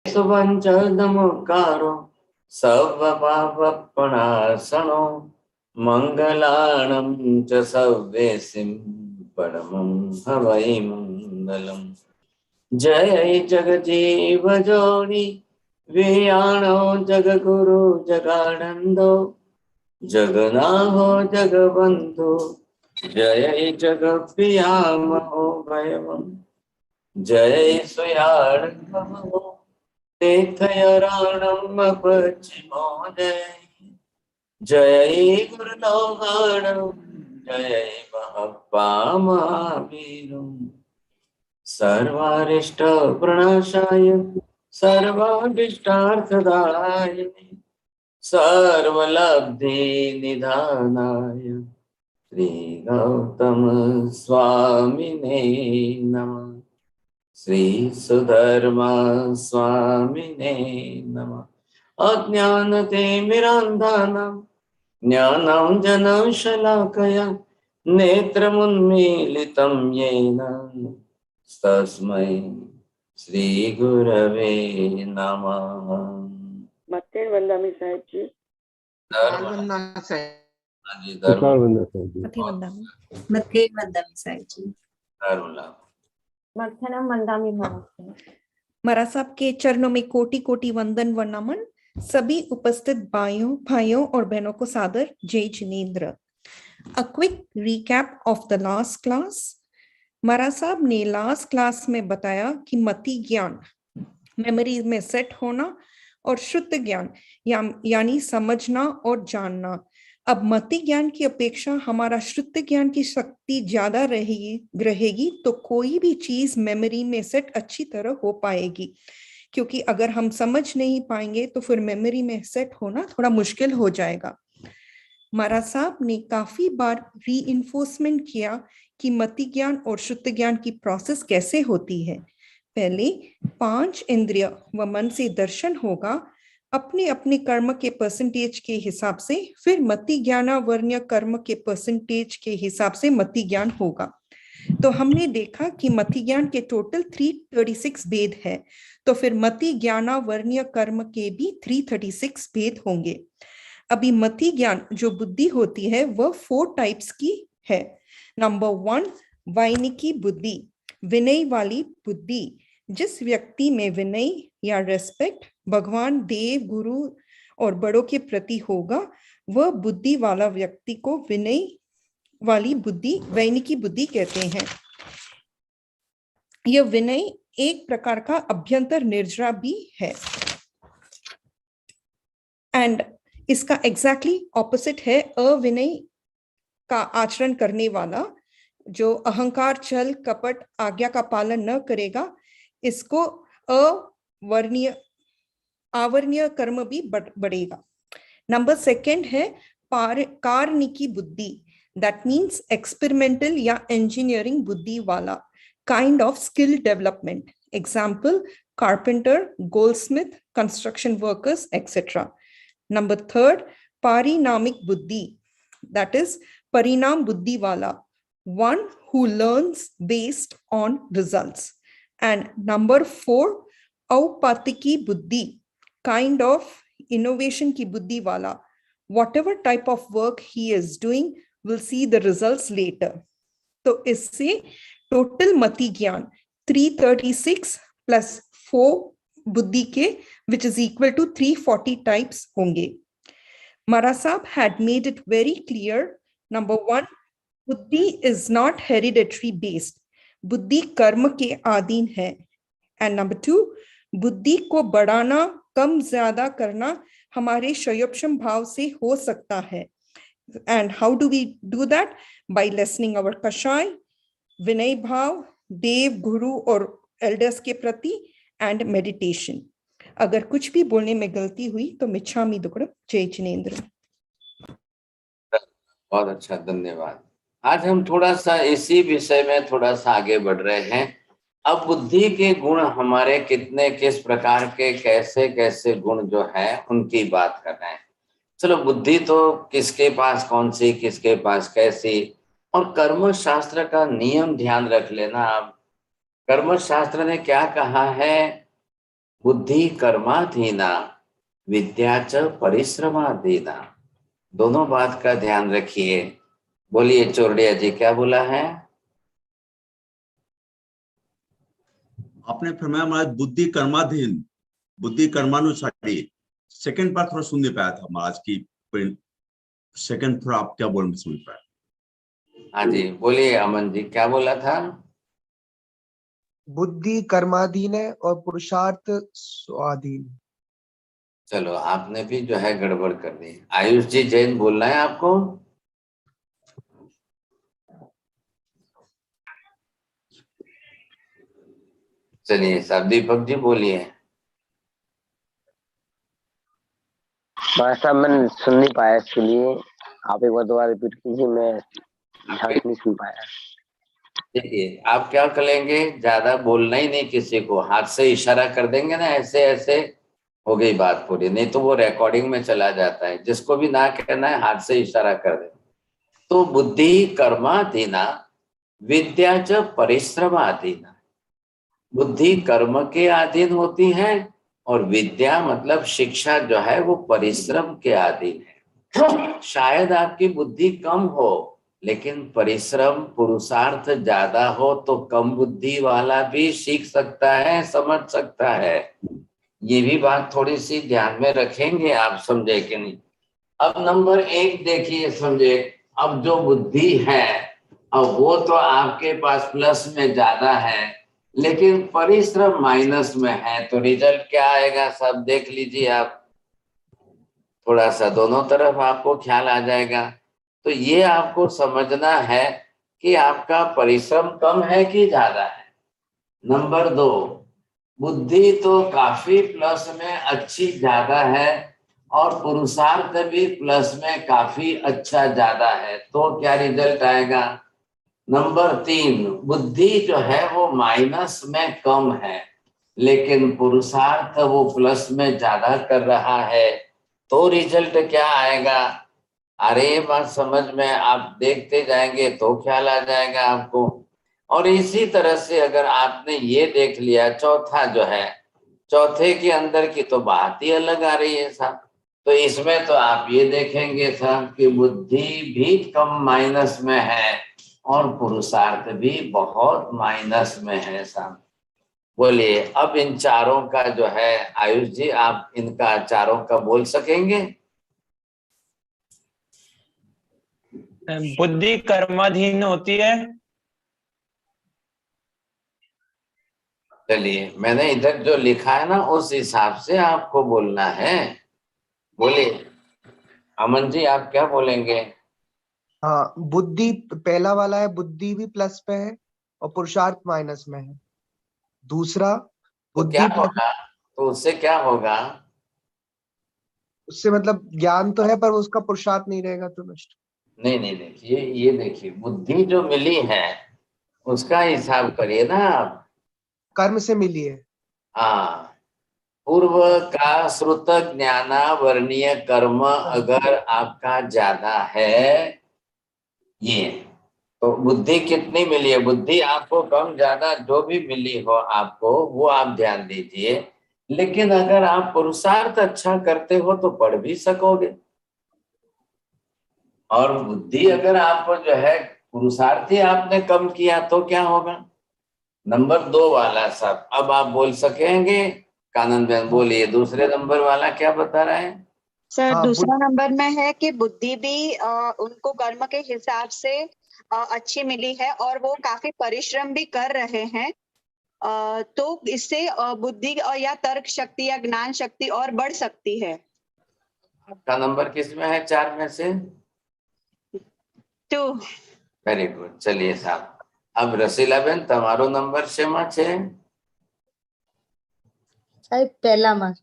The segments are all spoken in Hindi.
सुवंचनमुकारो सर्वपापप्रणाशनो मंगलाणं च सव्येसिं परमं हवै मंगलम्। जय जगजीव जोनि वियाणो जगगुरु जगानंदो जगनाहो जगबंधु जय जगप्रियामो भयवम्। जय सुयाणमो तीर्थयारणं पश्चिमो जय गुरुलोहाणं जय महपामावीरम्। सर्वारिष्ट प्रणाशाय सर्वाभीष्टार्थदाय सर्वलब्धि निधानाय श्री गौतम स्वामिने नमः। श्री सुधर्मा स्वामिने नमः। अज्ञानतिमिरान्धानां ज्ञानं जनशलाकया नेत्रमुन्मीलितं येन तस्मै श्री गुरवे नमः। मत्ते वंदामी साहेब जी महाराज साहब के चरणों में कोटि कोटि वंदन व नमन। सभी उपस्थित भाइयों और बहनों को सादर जय Jinendra. A quick recap of the last class. महाराज साहब ने लास्ट क्लास में बताया कि मति ज्ञान मेमोरी में सेट होना और शुद्ध ज्ञान यानी समझना और जानना। अब मति ज्ञान की अपेक्षा हमारा शुद्ध ज्ञान की शक्ति ज्यादा रहेगी तो कोई भी चीज मेमोरी में सेट अच्छी तरह हो पाएगी, क्योंकि अगर हम समझ नहीं पाएंगे तो फिर मेमोरी में सेट होना थोड़ा मुश्किल हो जाएगा। महाराज साहब ने काफी बार रीइंफोर्समेंट किया कि मति ज्ञान और शुद्ध ज्ञान की प्रोसेस कैसे होती है। पहले 5 इंद्रिय व मन से दर्शन होगा अपने अपने कर्म के परसेंटेज के हिसाब से, फिर मति ज्ञानावर्ण्य कर्म के परसेंटेज के हिसाब से मति ज्ञान होगा। तो हमने देखा कि मति ज्ञान के टोटल 336 भेद है, तो फिर मति ज्ञानावर्ण्य कर्म के भी 336 भेद होंगे। अभी मति ज्ञान जो बुद्धि होती है वह 4 टाइप्स की है। नंबर 1 वैनिकी बुद्धि, विनय वाली बुद्धि। जिस व्यक्ति में विनय या रेस्पेक्ट भगवान, देव, गुरु और बड़ों के प्रति होगा वह बुद्धि वाला व्यक्ति को विनय वाली बुद्धि वैनिकी बुद्धि कहते हैं। यह विनय एक प्रकार का अभ्यंतर निर्जरा भी है एंड इसका एग्जैक्टली ऑपोजिट है अविनय का आचरण करने वाला, जो अहंकार, छल, कपट, आज्ञा का पालन न करेगा। इसको आवर्णीय कर्म भी बढ़ेगा। नंबर 2 है कार्निकी बुद्धि, दैट मीन्स एक्सपेरिमेंटल या इंजीनियरिंग बुद्धि वाला, kind of skill development. Example carpenter, Goldsmith, construction workers etcetera. Number 3 पारिणामिक बुद्धि, दैट इज परिणाम बुद्धि वाला, one who learns based on results. And number 4 औपातिकी बुद्धि, kind of innovation की बुद्धि वाला, whatever type of work he is doing will see the results later. तो इससे टोटल मति ज्ञान 336 plus 4 बुद्धि के which is equal to 340 types होंगे। Mara Sahab had made it very clear. Number 1, बुद्धि is not hereditary based, बुद्धि कर्म के अधीन है। एंड नंबर 2, बुद्धि को बढ़ाना, कम ज्यादा करना हमारे शयोपशम भाव से हो सकता है। And how do we do that? By listening our kashay, vinay भाव, देव, गुरु और एल्डर्स के प्रति, एंड मेडिटेशन। अगर कुछ भी बोलने में गलती हुई तो मिच्छामि दुक्कडम। जय जिनेंद्र। बहुत अच्छा, धन्यवाद। आज हम थोड़ा सा इसी विषय में थोड़ा सा आगे बढ़ रहे हैं। अब बुद्धि के गुण हमारे कितने, किस प्रकार के, कैसे कैसे गुण जो है उनकी बात कर रहे हैं। चलो, बुद्धि तो किसके पास कौन सी, किसके पास कैसी, और कर्म शास्त्र का नियम ध्यान रख लेना। आप कर्म शास्त्र ने क्या कहा है, बुद्धि कर्माधीना विद्या च परिश्रमाधीना। दोनों बात का ध्यान रखिए। बोलिए चोरडिया जी, क्या बोला है? आपने फरमाया महाराज बुद्धि कर्माधीन, बुद्धि कर्मानुसारी। सेकंड पार्ट थोड़ा सुन नहीं पाया था महाराज की, सेकंड थोड़ा आप क्या बोल सुन पाया? हाँ जी, बोलिए अमन जी, क्या बोला था? बुद्धि कर्माधीन है और पुरुषार्थ स्वाधीन। चलो, आपने भी जो है गड़बड़ कर दी। आयुष जी जैन बोलना है आपको। चलिए साहब, दीपक जी बोलिए। भाषा मैंने सुन नहीं पाया, इसके लिए आप एक बार दोबारा रिपीट कीजिए, मैं ध्यान से नहीं सुन पाया। देखिए, आप क्या करेंगे, ज्यादा बोलना ही नहीं किसी को, हाथ से इशारा कर देंगे ना, ऐसे ऐसे, हो गई बात पूरी। नहीं तो वो रिकॉर्डिंग में चला जाता है। जिसको भी ना कहना है हाथ से इशारा कर दे। तो बुद्धि कर्माधीना विद्या च परिश्रमाधीना। बुद्धि कर्म के अधीन होती है और विद्या मतलब शिक्षा जो है वो परिश्रम के अधीन है। शायद आपकी बुद्धि कम हो लेकिन परिश्रम पुरुषार्थ ज्यादा हो तो कम बुद्धि वाला भी सीख सकता है, समझ सकता है। ये भी बात थोड़ी सी ध्यान में रखेंगे आप, समझे कि नहीं? अब नंबर 1 देखिए, समझे। अब जो बुद्धि है, अब वो तो आपके पास प्लस में ज्यादा है लेकिन परिश्रम माइनस में है, तो रिजल्ट क्या आएगा सब देख लीजिए आप। थोड़ा सा दोनों तरफ आपको ख्याल आ जाएगा। तो ये आपको समझना है कि आपका परिश्रम कम है कि ज्यादा है। नंबर 2, बुद्धि तो काफी प्लस में अच्छी ज्यादा है और पुरुषार्थ भी प्लस में काफी अच्छा ज्यादा है, तो क्या रिजल्ट आएगा? नंबर 3, बुद्धि जो है वो माइनस में कम है लेकिन पुरुषार्थ वो प्लस में ज्यादा कर रहा है, तो रिजल्ट क्या आएगा? अरे ये बात समझ में आप देखते जाएंगे तो ख्याल आ जाएगा आपको। और इसी तरह से अगर आपने ये देख लिया, चौथा जो है, चौथे के अंदर की तो बात ही अलग आ रही है साहब। तो इसमें तो आप ये देखेंगे साहब कि बुद्धि भी कम माइनस में है और पुरुषार्थ भी बहुत माइनस में है साहब। बोलिए, अब इन चारों का जो है, आयुष जी आप इनका चारों का बोल सकेंगे? बुद्धि कर्माधीन होती है। चलिए, मैंने इधर जो लिखा है ना उस हिसाब से आपको बोलना है। बोलिए अमन जी, आप क्या बोलेंगे? हाँ, बुद्धि पहला वाला है, बुद्धि भी प्लस पे है और पुरुषार्थ माइनस में है। दूसरा तो क्या बुद्धि प्लस, होगा? तो उससे क्या होगा? उससे मतलब ज्ञान तो है पर उसका पुरुषार्थ नहीं रहेगा तो नष्ट। नहीं नहीं, देखिए ये देखिए, बुद्धि जो मिली है उसका हिसाब करिए ना आप। कर्म से मिली है। हाँ, पूर्व का श्रुत ज्ञाना वर्णीय कर्म अगर आपका ज्यादा है, ये तो बुद्धि कितनी मिली है? बुद्धि आपको कम ज्यादा जो भी मिली हो आपको, वो आप ध्यान दीजिए। लेकिन अगर आप पुरुषार्थ अच्छा करते हो तो पढ़ भी सकोगे। और बुद्धि अगर आपको जो है पुरुषार्थी आपने कम किया तो क्या होगा? नंबर 2 वाला सब अब आप बोल सकेंगे? कानन बहन बोलिए, दूसरे नंबर वाला क्या बता रहा है? सर हाँ, दूसरा नंबर में है कि बुद्धि भी उनको कर्म के हिसाब से अच्छी मिली है और वो काफी परिश्रम भी कर रहे हैं। तो इससे बुद्धि या तर्क शक्ति या ज्ञान शक्ति और बढ़ सकती है। आपका नंबर किस में है 4 में से? 2। Very good. चलिए साहब, अब रसीला बेन તમારો नंबर શેમાં છે? पहला में।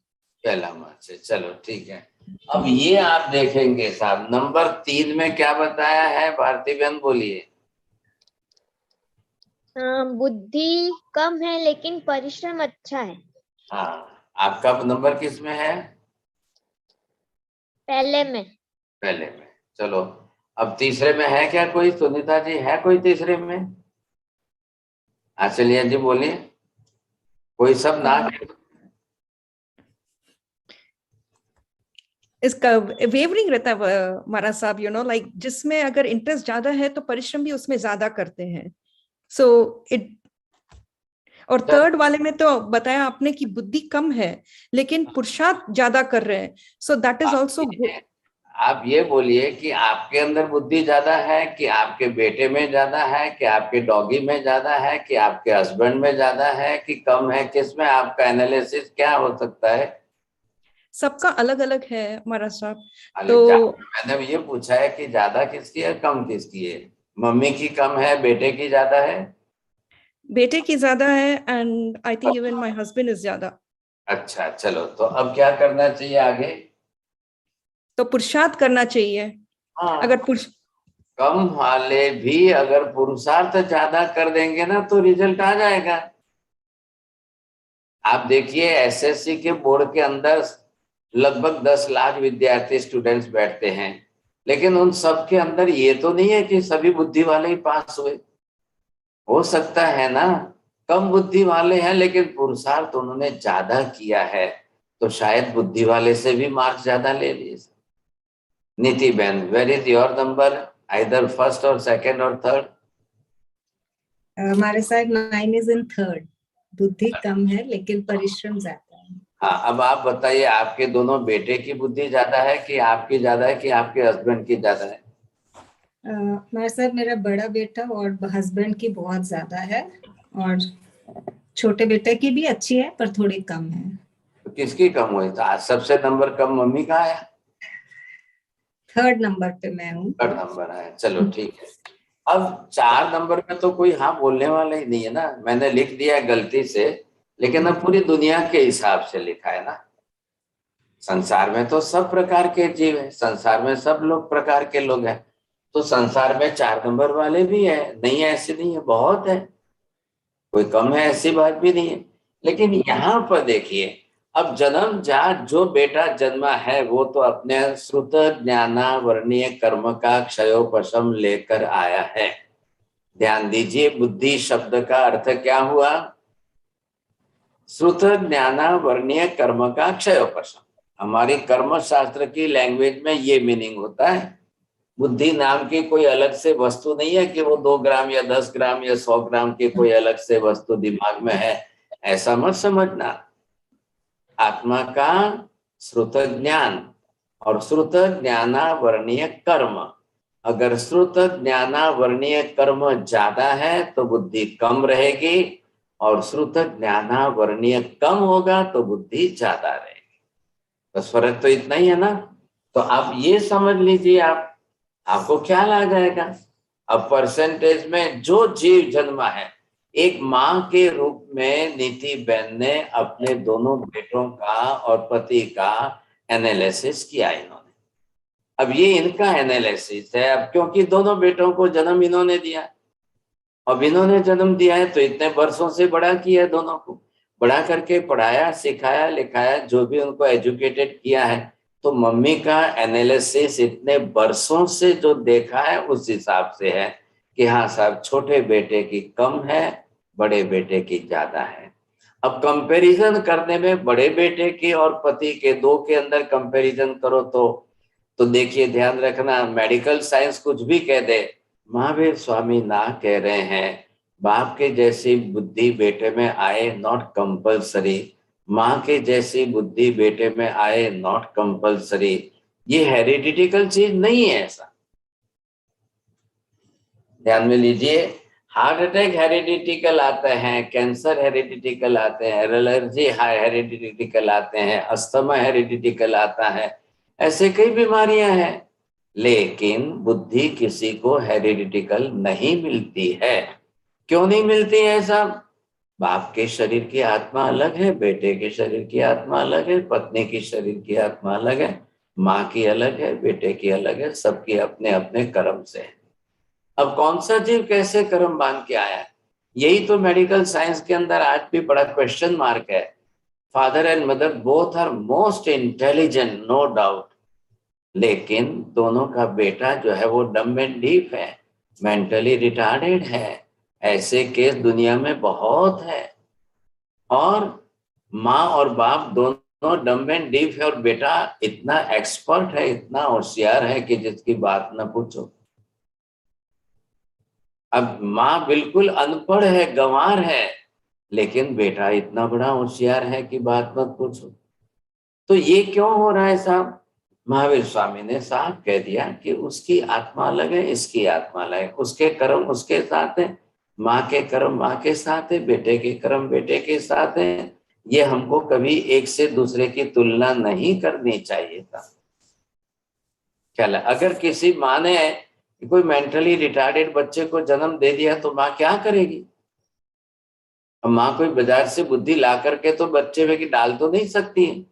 पहला में से, चलो ठीक है। अब ये आप देखेंगे साहब, नंबर 3 में क्या बताया है? भारती बहन बोलिए। बुद्धि कम है लेकिन परिश्रम अच्छा है। हाँ, आपका नंबर किस में है? पहले में। पहले में। चलो, अब तीसरे में है क्या कोई? सुनीता जी, है कोई तीसरे में? आचलिया जी बोलिए। कोई सब ना? इसका वेवरिंग रहता है महाराज साहब, लाइक जिसमें अगर इंटरेस्ट ज्यादा है तो परिश्रम भी उसमें ज्यादा करते हैं। सो इट, और थर्ड वाले में तो बताया आपने कि बुद्धि कम है लेकिन पुरुषार्थ ज्यादा कर रहे हैं, so that is also good. आप ये बोलिए कि आपके अंदर बुद्धि ज्यादा है कि आपके बेटे में ज्यादा है कि आपके डॉगी में ज्यादा है कि आपके हस्बैंड में ज्यादा है कि कम है, किसमें आपका एनालिसिस क्या हो सकता है? सबका अलग अलग है महाराज साहब। तो मैंने ये पूछा है कि ज्यादा किसकी है कम किसकी है? मम्मी की कम है, बेटे की ज्यादा है? बेटे की ज्यादा है, and I think even my husband is ज्यादा। अच्छा, चलो तो अब क्या करना चाहिए आगे? तो पुरुषार्थ करना चाहिए। हाँ, अगर पुरुष कम वाले भी अगर पुरुषार्थ ज्यादा कर देंगे ना तो रिजल्ट आ जाएगा। आप देखिए एसएससी के बोर्ड के अंदर लगभग 10 लाख विद्यार्थी स्टूडेंट्स बैठते हैं, लेकिन उन सब के अंदर ये तो नहीं है कि सभी बुद्धि वाले ही पास हुए। हो सकता है ना कम बुद्धि वाले हैं लेकिन पुरुषार्थ उन्होंने ज्यादा किया है, तो शायद बुद्धि वाले से भी मार्क्स ज्यादा ले लिए। Niti ben, where is your number, either first or second or third? हमारे साथ 9 इज इन थर्ड। बुद्धि कम है लेकिन परिश्रम ज्यादा है। हाँ, अब आप बताइए आपके दोनों बेटे की बुद्धि ज्यादा है कि आपकी ज्यादा है कि आपके हस्बैंड की ज्यादा है? हमारे साथ मेरा बड़ा बेटा और हस्बैंड की बहुत ज्यादा है, और छोटे बेटे की भी अच्छी है पर थोड़ी कम है। तो किसकी कम हुई? तो सबसे नंबर कम मम्मी का आया? थर्ड नंबर पे मैं हूँ। थर्ड नंबर आया, चलो ठीक है। अब 4 नंबर में तो कोई हाँ बोलने वाला ही नहीं है ना, मैंने लिख दिया है गलती से, लेकिन अब पूरी दुनिया के हिसाब से लिखा है ना। संसार में तो सब प्रकार के जीव है, संसार में सब लोग प्रकार के लोग हैं, तो संसार में 4 नंबर वाले भी है, नहीं है ऐसे नहीं है, बहुत है, कोई कम है ऐसी बात भी नहीं है। लेकिन यहाँ पर देखिए, अब जन्म जात जो बेटा जन्मा है वो तो अपने श्रुत ज्ञाना वर्णीय कर्म का क्षयोपशम लेकर आया है। ध्यान दीजिए, बुद्धि शब्द का अर्थ क्या हुआ? श्रुत ज्ञाना वर्णीय कर्म का क्षयोपशम। हमारी कर्म शास्त्र की लैंग्वेज में ये मीनिंग होता है। बुद्धि नाम की कोई अलग से वस्तु नहीं है कि वो 2 ग्राम या 10 ग्राम या 100 ग्राम की कोई अलग से वस्तु दिमाग में है, ऐसा मत समझना। आत्मा का श्रुत ज्ञान और श्रुत ज्ञानावर्णीय कर्म, अगर श्रुत ज्ञानावर्णीय कर्म ज्यादा है तो बुद्धि कम रहेगी, और श्रुत ज्ञानावर्णीय कम होगा तो बुद्धि ज्यादा रहेगी। बस फर्क तो इतना ही है ना। तो आप ये समझ लीजिए, आपको ख्याल आ जाएगा। अब परसेंटेज में जो जीव जन्मा है, एक माँ के रूप में नीति बेन ने अपने दोनों बेटों का और पति का एनालिसिस किया इन्होंने। अब ये इनका एनालिसिस है, अब क्योंकि दोनों बेटों को जन्म इन्होंने दिया, अब इन्होंने जन्म दिया है तो इतने वर्षों से बड़ा किया, दोनों को बड़ा करके पढ़ाया सिखाया लिखाया, जो भी उनको एजुकेटेड किया है, तो मम्मी का एनालिसिस इतने वर्षों से जो देखा है उस हिसाब से है कि हाँ साहब छोटे बेटे की कम है, बड़े बेटे की ज्यादा है। अब कंपैरिजन करने में बड़े बेटे की और पति के दो के अंदर कंपैरिजन करो तो देखिए ध्यान रखना, मेडिकल साइंस कुछ भी कह दे, महावीर स्वामी ना कह रहे हैं बाप के जैसी बुद्धि बेटे में आए नॉट कंपल्सरी, माँ के जैसी बुद्धि बेटे में आए नॉट कंपल्सरी, ये हेरिडिटिकल चीज नहीं है। ऐसा ध्यान में लीजिए, हार्ट अटैक हेरिडिटिकल आते हैं, कैंसर हेरिडिटिकल आते हैं, एलर्जी हेरिडिटिकल आते हैं, अस्थमा हेरिडिटिकल आता है, ऐसे कई बीमारियां हैं, लेकिन बुद्धि किसी को हेरिडिटिकल नहीं मिलती है। क्यों नहीं मिलती है साहब? बाप के शरीर की आत्मा अलग है, बेटे के शरीर की आत्मा अलग है, पत्नी की शरीर की आत्मा अलग है, माँ की अलग है, बेटे की अलग है, सबकी अपने अपने कर्म से है। अब कौन सा जीव कैसे कर्म बांध के आया है, यही तो मेडिकल साइंस के अंदर आज भी बड़ा क्वेश्चन मार्क है। Father and mother both are most intelligent, no doubt, लेकिन दोनों का बेटा जो है वो डम एंड डीफ है, मेंटली रिटार्डेड है। ऐसे केस दुनिया में बहुत है, और माँ और बाप दोनों डम्ब एंड डीप है और बेटा इतना एक्सपर्ट है, इतना होशियार है कि जिसकी बात न पूछो। अब माँ बिल्कुल अनपढ़ है, गंवार है, लेकिन बेटा इतना बड़ा होशियार है कि बात मत पूछो। तो ये क्यों हो रहा है साहब? महावीर स्वामी ने साफ कह दिया कि उसकी आत्मा अलग है, इसकी आत्मा अलग है, उसके कर्म उसके साथ है, माँ के कर्म माँ के साथ है, बेटे के कर्म बेटे के साथ है। ये हमको कभी एक से दूसरे की तुलना नहीं करनी चाहिए था। क्या अगर किसी माँ ने कोई मेंटली रिटार्डेड बच्चे को जन्म दे दिया तो माँ क्या करेगी? अब माँ कोई बाजार से बुद्धि ला करके तो बच्चे में की डाल तो नहीं सकती है।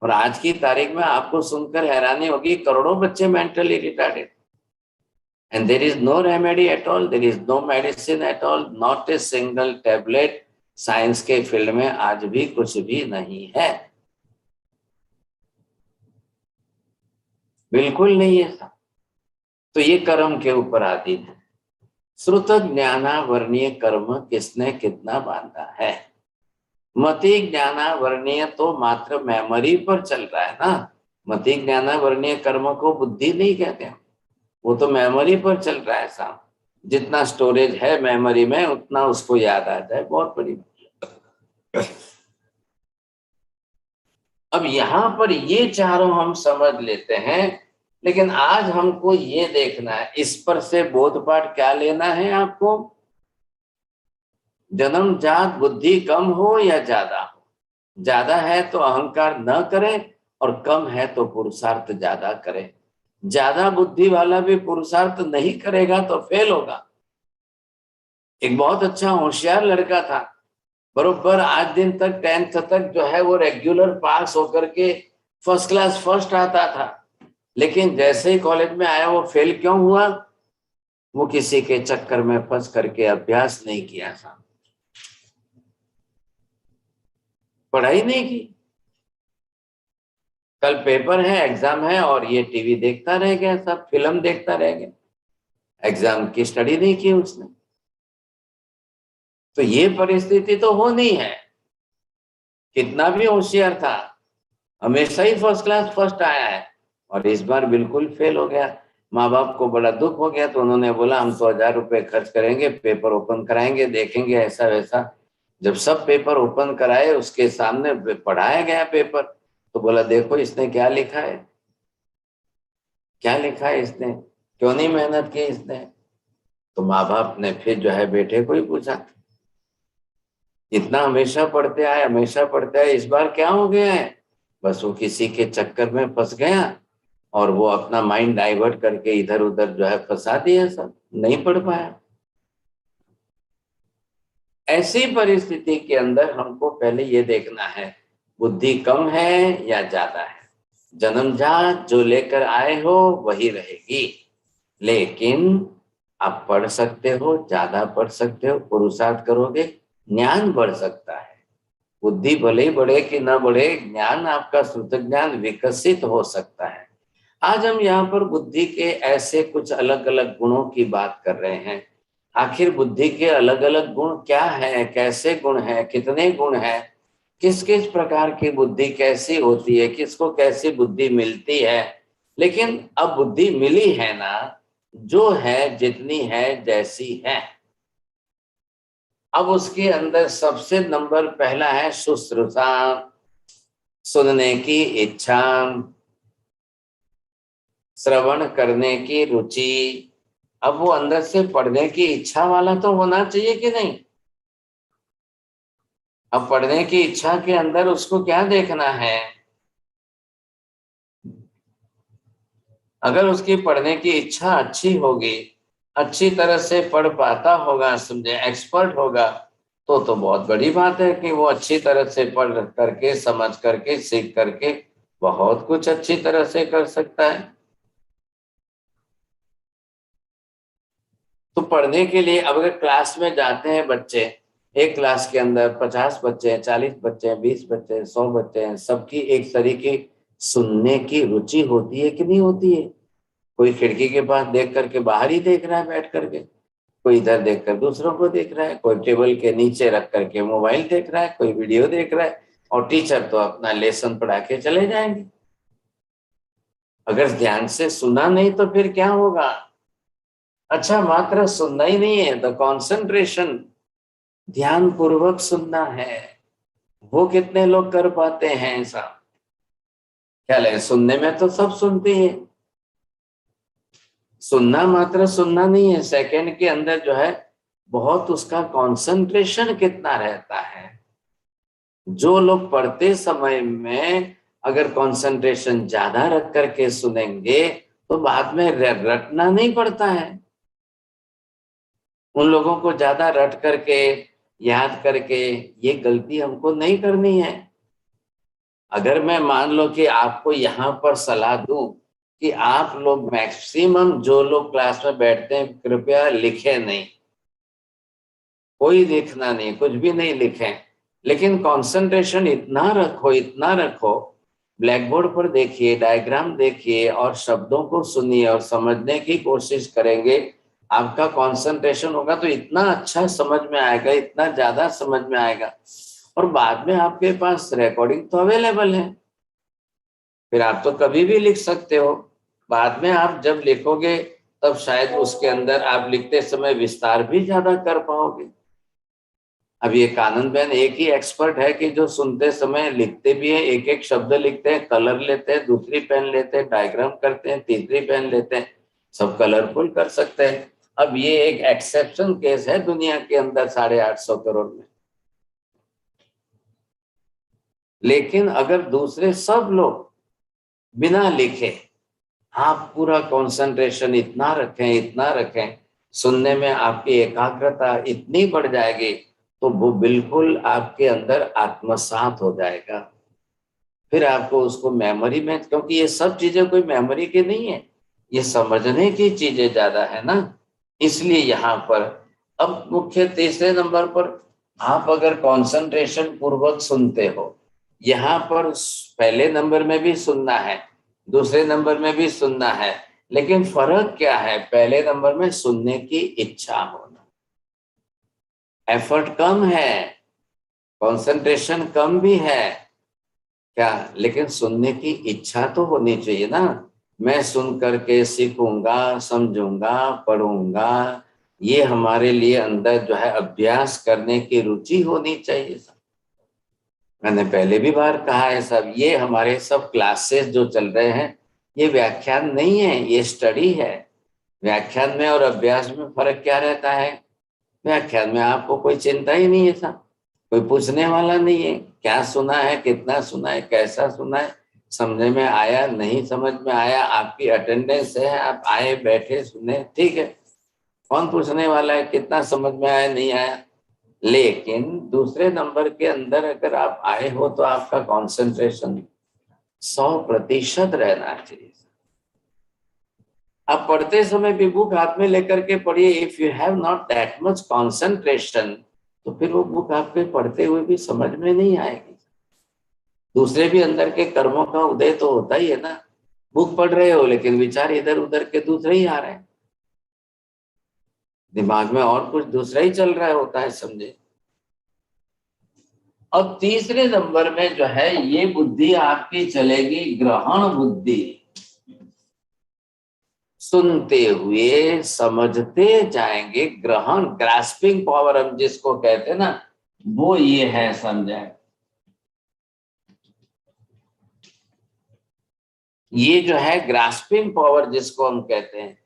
और आज की तारीख में आपको सुनकर हैरानी होगी, करोड़ों बच्चे mentally retarded, and there is no remedy at all, there is no medicine at all, not a single tablet. Science के फील्ड में आज भी कुछ भी नहीं है, बिल्कुल नहीं है। तो ये कर्म के ऊपर अधीन है। श्रुत ज्ञाना वर्णीय कर्म किसने कितना बांधा है? मति ज्ञाना वर्णीय तो मात्र मेमोरी पर चल रहा है ना। मति ज्ञाना वर्णीय कर्म को बुद्धि नहीं कहते, वो तो मेमोरी पर चल रहा है साहब। जितना स्टोरेज है मेमोरी में उतना उसको याद आ जाए, बहुत बड़ी बात। अब यहाँ पर ये चारों हम समझ लेते हैं, लेकिन आज हमको ये देखना है, इस पर से बोध पाठ क्या लेना है आपको? जन्मजात बुद्धि कम हो या ज्यादा हो? ज्यादा है तो अहंकार न करे, और कम है तो पुरुषार्थ ज्यादा करे। ज्यादा बुद्धि वाला भी पुरुषार्थ नहीं करेगा तो फेल होगा। एक बहुत अच्छा होशियार लड़का था, बरोबर आज दिन तक 10th तक जो है वो रेगुलर पास होकर के फर्स्ट क्लास फर्स्ट आता था, लेकिन जैसे ही कॉलेज में आया वो फेल क्यों हुआ? वो किसी के चक्कर में फंस करके अभ्यास नहीं किया था, पढ़ाई नहीं की। कल पेपर है, एग्जाम है, और ये टीवी देखता रह गया, सब फिल्म देखता रह गया, एग्जाम की स्टडी नहीं की उसने। तो ये परिस्थिति तो होनी है। कितना भी होशियार था, हमेशा ही फर्स्ट क्लास फर्स्ट आया है, और इस बार बिल्कुल फेल हो गया। माँ बाप को बड़ा दुख हो गया, तो उन्होंने बोला हम तो 1000 रुपए खर्च करेंगे, पेपर ओपन कराएंगे, देखेंगे ऐसा वैसा। जब सब पेपर ओपन कराए, उसके सामने पढ़ाया गया पेपर, तो बोला देखो इसने क्या लिखा है, क्या लिखा है इसने, क्यों नहीं मेहनत की इसने? तो माँ बाप ने फिर जो है बेटे को ही पूछा, इतना हमेशा पढ़ते आए, हमेशा पढ़ते आए, इस बार क्या हो गया है? बस वो किसी के चक्कर में फंस गया, और वो अपना माइंड डाइवर्ट करके इधर उधर जो है फंसा दिया, सब नहीं पढ़ पाया। ऐसी परिस्थिति के अंदर हमको पहले ये देखना है, बुद्धि कम है या ज्यादा है। जन्मजात जो लेकर आए हो वही रहेगी, लेकिन आप पढ़ सकते हो, ज्यादा पढ़ सकते हो, पुरुषार्थ करोगे, ज्ञान बढ़ सकता है। बुद्धि भले ही बढ़े कि ना बढ़े, ज्ञान आपका श्रुत ज्ञान विकसित हो सकता है। आज हम यहाँ पर बुद्धि के ऐसे कुछ अलग अलग गुणों की बात कर रहे हैं। आखिर बुद्धि के अलग अलग गुण क्या है, कैसे गुण है, कितने गुण है, किस किस प्रकार की बुद्धि कैसी होती है, किसको कैसी बुद्धि मिलती है। लेकिन अब बुद्धि मिली है ना, जो है जितनी है जैसी है। अब उसके अंदर सबसे नंबर पहला है शुश्रूषा, सुनने की इच्छा, श्रवण करने की रुचि। अब वो अंदर से पढ़ने की इच्छा वाला तो होना चाहिए कि नहीं? अब पढ़ने की इच्छा के अंदर उसको क्या देखना है? अगर उसकी पढ़ने की इच्छा अच्छी होगी, अच्छी तरह से पढ़ पाता होगा, समझे एक्सपर्ट होगा, तो बहुत बड़ी बात है कि वो अच्छी तरह से पढ़ करके, समझ करके, सीख करके बहुत कुछ अच्छी तरह से कर सकता है। तो पढ़ने के लिए अब अगर क्लास में जाते हैं बच्चे, एक क्लास के अंदर 50 बच्चे हैं, 40 बच्चे हैं, 20 बच्चे हैं, 100 बच्चे हैं, सबकी एक तरीके सुनने की रुचि होती है कि नहीं होती है? कोई खिड़की के पास देख करके बाहर ही देख रहा है बैठ करके, कोई इधर देखकर दूसरों को देख रहा है, कोई टेबल के नीचे रख करके मोबाइल देख रहा है, कोई वीडियो देख रहा है, और टीचर तो अपना लेसन पढ़ा के चले जाएंगे। अगर ध्यान से सुना नहीं तो फिर क्या होगा? अच्छा, मात्र सुनना ही नहीं है, द कॉन्सेंट्रेशन, ध्यान पूर्वक सुनना है, वो कितने लोग कर पाते हैं ऐसा? क्या लगे, सुनने में तो सब सुनते हैं, सुनना मात्र सुनना नहीं है, सेकंड के अंदर जो है बहुत उसका कंसंट्रेशन कितना रहता है। जो लोग पढ़ते समय में अगर कंसंट्रेशन ज्यादा रख करके सुनेंगे तो बाद में रटना नहीं पड़ता है। उन लोगों को ज्यादा रट करके याद करके ये गलती हमको नहीं करनी है। अगर मैं मान लो कि आपको यहाँ पर सलाह दूं कि आप लोग मैक्सिमम जो लोग क्लास में बैठते हैं कृपया लिखें नहीं, कोई लिखना नहीं, कुछ भी नहीं लिखें, लेकिन कंसंट्रेशन इतना रखो, ब्लैक बोर्ड पर देखिए, डायग्राम देखिए और शब्दों को सुनिए और समझने की कोशिश करेंगे। आपका कंसंट्रेशन होगा तो इतना अच्छा समझ में आएगा, इतना ज्यादा समझ में आएगा, और बाद में आपके पास रिकॉर्डिंग तो अवेलेबल है, फिर आप तो कभी भी लिख सकते हो। बाद में आप जब लिखोगे तब शायद उसके अंदर आप लिखते समय विस्तार भी ज्यादा कर पाओगे। अब ये कानन बहन एक ही एक्सपर्ट है कि जो सुनते समय लिखते भी है, एक एक शब्द लिखते हैं, कलर लेते हैं, दूसरी पेन लेते हैं, डायग्राम करते हैं, तीसरी पेन लेते हैं, सब कलरफुल कर सकते हैं। अब ये एक एक्सेप्शन केस है दुनिया के अंदर 850 करोड़ में। लेकिन अगर दूसरे सब लोग बिना लिखे आप पूरा कंसंट्रेशन इतना रखें, सुनने में आपकी एकाग्रता इतनी बढ़ जाएगी तो वो बिल्कुल आपके अंदर आत्मसात हो जाएगा। फिर आपको उसको मेमोरी में, क्योंकि ये सब चीजें कोई मेमोरी की नहीं है, ये समझने की चीजें ज्यादा है ना, इसलिए यहाँ पर अब मुख्य तीसरे नंबर पर आप अगर कंसंट्रेशन पूर्वक सुनते हो, यहाँ पर पहले नंबर में भी सुनना है, दूसरे नंबर में भी सुनना है, लेकिन फर्क क्या है? पहले नंबर में सुनने की इच्छा होना, एफर्ट कम है, कंसंट्रेशन कम भी है क्या, लेकिन सुनने की इच्छा तो होनी चाहिए ना। मैं सुन करके सीखूंगा, समझूंगा, पढ़ूंगा, ये हमारे लिए अंदर जो है अभ्यास करने की रुचि होनी चाहिए। मैंने पहले भी बार कहा है सब, ये हमारे सब क्लासेस जो चल रहे हैं ये व्याख्यान नहीं है, ये स्टडी है। व्याख्यान में और अभ्यास में फर्क क्या रहता है? व्याख्यान में आपको कोई चिंता ही नहीं है, सब कोई पूछने वाला नहीं है, क्या सुना है, कितना सुना है, कैसा सुना है, समझ में आया, नहीं समझ में आया, आपकी अटेंडेंस है, आप आए बैठे सुने, ठीक है, कौन पूछने वाला है कितना समझ में आया नहीं आया। लेकिन दूसरे नंबर के अंदर अगर आप आए हो तो आपका कंसंट्रेशन 100% रहना चाहिए। आप पढ़ते समय भी बुक हाथ में लेकर के पढ़िए, if you have not that much concentration तो फिर वो बुक आपके पढ़ते हुए भी समझ में नहीं आएगी। दूसरे भी अंदर के कर्मों का उदय तो होता ही है ना, बुक पढ़ रहे हो लेकिन विचार इधर उधर के दूसरे ही आ रहे हैं, दिमाग में और कुछ दूसरा ही चल रहा होता है, समझे। अब तीसरे नंबर में जो है ये बुद्धि आपकी चलेगी ग्रहण बुद्धि, सुनते हुए समझते जाएंगे, ग्रहण, ग्रास्पिंग पावर हम जिसको कहते हैं ना, वो ये है, समझे। ये जो है ग्रास्पिंग पावर जिसको हम कहते हैं,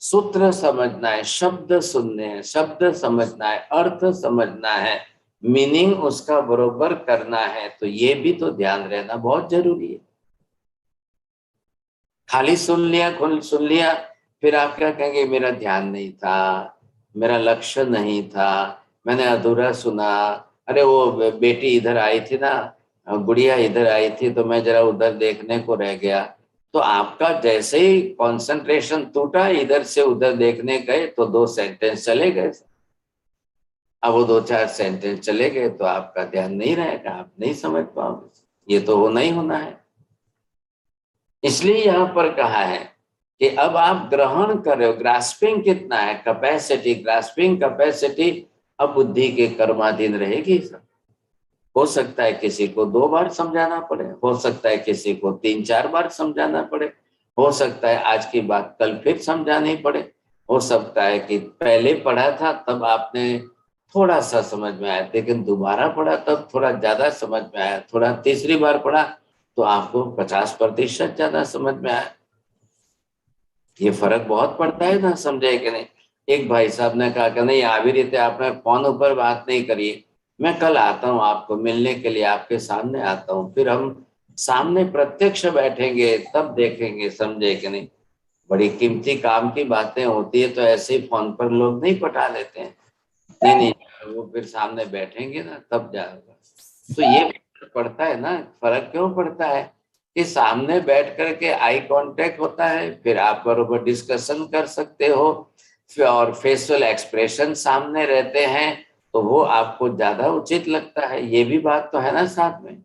सूत्र समझना है, शब्द सुनने हैं, शब्द समझना है, अर्थ समझना है, मीनिंग उसका बरोबर करना है, तो ये भी तो ध्यान रहना बहुत जरूरी है। खाली सुन लिया फिर आप क्या कहेंगे, मेरा ध्यान नहीं था, मेरा लक्ष्य नहीं था, मैंने अधूरा सुना, अरे वो बेटी इधर आई थी ना, गुड़िया इधर आई थी तो मैं जरा उधर देखने को रह गया, तो आपका जैसे ही कंसंट्रेशन टूटा, इधर से उधर देखने गए तो 2 सेंटेंस चले गए। अब वो 2-4 सेंटेंस चले गए तो आपका ध्यान नहीं रहेगा, आप नहीं समझ पाओगे, ये तो होना ही होना है। इसलिए यहाँ पर कहा है कि अब आप ग्रहण कर रहे हो, ग्रास्पिंग कितना है, कैपेसिटी, ग्रास्पिंग कैपेसिटी अब बुद्धि के कर्माधीन रहेगी सब। हो सकता है किसी को 2 बार समझाना पड़े, हो सकता है किसी को 3-4 बार समझाना पड़े, हो सकता है आज की बात कल फिर समझानी पड़े, हो सकता है कि पहले पढ़ा था तब आपने थोड़ा सा समझ में आया, लेकिन दोबारा पढ़ा तब थोड़ा ज्यादा समझ में आया, थोड़ा तीसरी बार पढ़ा तो आपको 50% ज्यादा समझ में आया। ये फर्क बहुत पड़ता है ना, समझे कि नहीं। एक भाई साहब ने कहा कि नहीं आवी रीते आपने फोन ऊपर बात नहीं करिए, मैं कल आता हूँ आपको मिलने के लिए, आपके सामने आता हूँ, फिर हम सामने प्रत्यक्ष बैठेंगे तब देखेंगे, समझे कि नहीं। बड़ी कीमती काम की बातें होती है तो ऐसे ही फोन पर लोग नहीं पटा लेते हैं, नहीं वो फिर सामने बैठेंगे ना तब जाएगा। तो ये पड़ता है ना, फर्क क्यों पड़ता है कि सामने बैठ करके आई कांटेक्ट होता है, फिर आप बरोबर डिस्कशन कर सकते हो, और फेशियल एक्सप्रेशन सामने रहते हैं तो वो आपको ज्यादा उचित लगता है। ये भी बात तो है ना साथ में,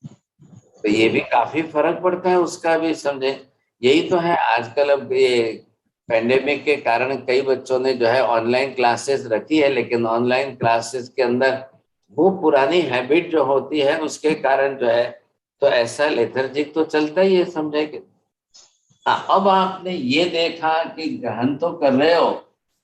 तो ये भी काफी फर्क पड़ता है उसका भी, समझे। यही तो है आजकल। अब ये पेंडेमिक के कारण कई बच्चों ने जो है ऑनलाइन क्लासेस रखी है, लेकिन ऑनलाइन क्लासेस के अंदर वो पुरानी हैबिट जो होती है उसके कारण जो है तो ऐसा लेथर्जिक तो चलता ही है, समझे कि। हाँ, अब आपने ये देखा कि ग्रहण तो कर रहे हो,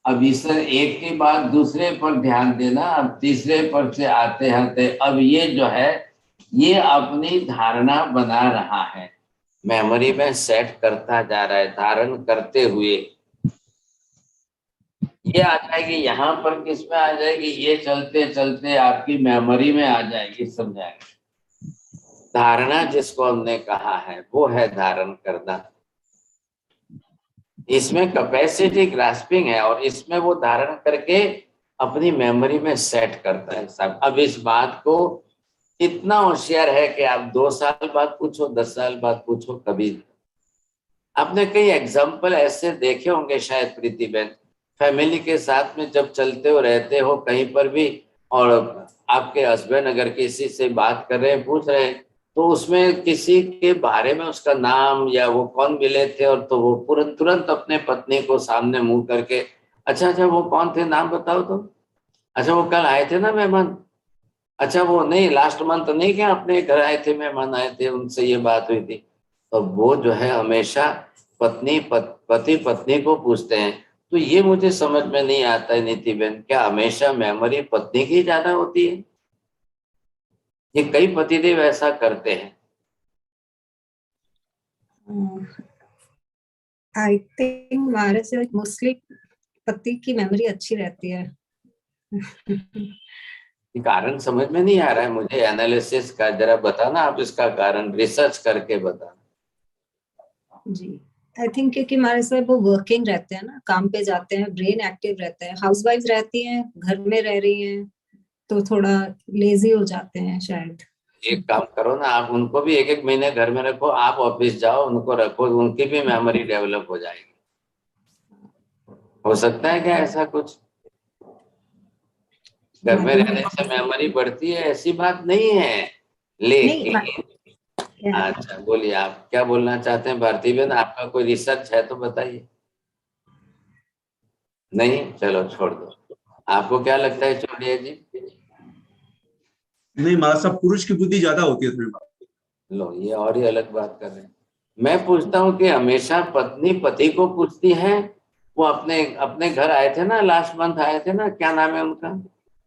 अब इस एक के बाद दूसरे पर ध्यान देना, अब तीसरे पर से आते आते अब ये जो है ये अपनी धारणा बना रहा है, मेमोरी में सेट करता जा रहा है, धारण करते हुए ये आ जाएगी, यहाँ पर किस में आ जाएगी, ये चलते चलते आपकी मेमोरी में आ जाएगी, समझाएगा। धारणा जिसको हमने कहा है वो है धारण करना, इसमें कैपेसिटी ग्रास्पिंग है और इसमें वो धारण करके अपनी मेमोरी में सेट करता है सब। अब इस बात को इतना होशियार है कि आप 2 साल बाद पूछो, 10 साल बाद पूछो, कभी। आपने कई एग्जाम्पल ऐसे देखे होंगे शायद प्रीति बहन, फैमिली के साथ में जब चलते हो रहते हो कहीं पर भी, और आपके हस्बैंड अगर किसी से बात कर रहे हैं पूछ रहे हैं तो उसमें किसी के बारे में उसका नाम या वो कौन मिले थे, और तो वो तुरंत अपने पत्नी को सामने मुंह करके अच्छा वो कौन थे, नाम बताओ तो, अच्छा वो कल आए थे ना मेहमान, अच्छा वो नहीं लास्ट मंथ नहीं क्या अपने घर आए थे मेहमान आए थे उनसे ये बात हुई थी। तो वो जो है हमेशा पति पत्नी को पूछते हैं। तो ये मुझे समझ में नहीं आता है नीति बहन, क्या हमेशा मेमोरी पत्नी की ज्यादा होती है? ये कई पतिदेव ऐसा करते हैं। आई थिंक हमारे से मोस्टली पति की मेमोरी अच्छी रहती है। कारण समझ में नहीं आ रहा है मुझे, एनालिसिस का जरा बताना आप, इसका कारण रिसर्च करके बताना। जी, आई थिंक क्योंकि हमारे साथ वो वर्किंग रहते हैं ना, काम पे जाते हैं, ब्रेन एक्टिव रहता है, हाउसवाइफ रहती हैं, घर में रह रही हैं, तो थोड़ा लेजी हो जाते हैं शायद। एक काम करो ना, आप उनको भी 1-1 महीने घर में रखो, आप ऑफिस जाओ, उनको रखो, उनकी भी मेमोरी डेवलप हो जाएगी। हो सकता है क्या ऐसा कुछ? घर में रहने से मेमोरी बढ़ती है ऐसी बात नहीं है, लेकिन अच्छा बोलिए आप क्या बोलना चाहते हैं भारती बहन, आपका कोई रिसर्च है तो बताइए। नहीं, चलो छोड़ दो। आपको क्या लगता है चौड़िया जी? नहीं मारा सब पुरुष की बुद्धि ज्यादा होती है थोड़ी बात। लो ये और ही अलग बात कर रहे हैं। मैं पूछता हूँ कि हमेशा पत्नी पति को पूछती है। वो अपने घर आए थे ना, लास्ट मंथ आए थे ना, क्या नाम है उनका?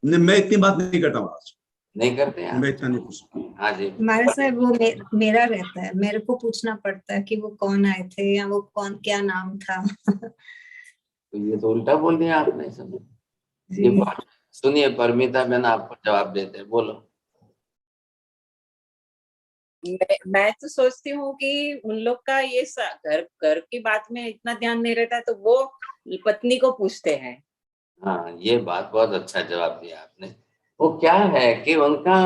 नहीं मैं इतनी बात नहीं करता महाराज, नहीं करते हैं मैं इतना नहीं पूछता। हाँ जी, हमारे साथ वो मेरा रहता है, मेरे को पूछना पड़ता है कि वो कौन आए थे या वो कौन क्या नाम था। तो ये तो उल्टा बोल दिया आपने, समझ। ये सुनिए परमिता बहन आपको जवाब देते हैं, बोलो। मैं तो सोचती हूँ कि उन लोग का ये घर घर की बात में इतना ध्यान नहीं रहता, तो वो पत्नी को पूछते हैं। हाँ ये बात बहुत अच्छा जवाब दिया आपने। वो क्या है कि उनका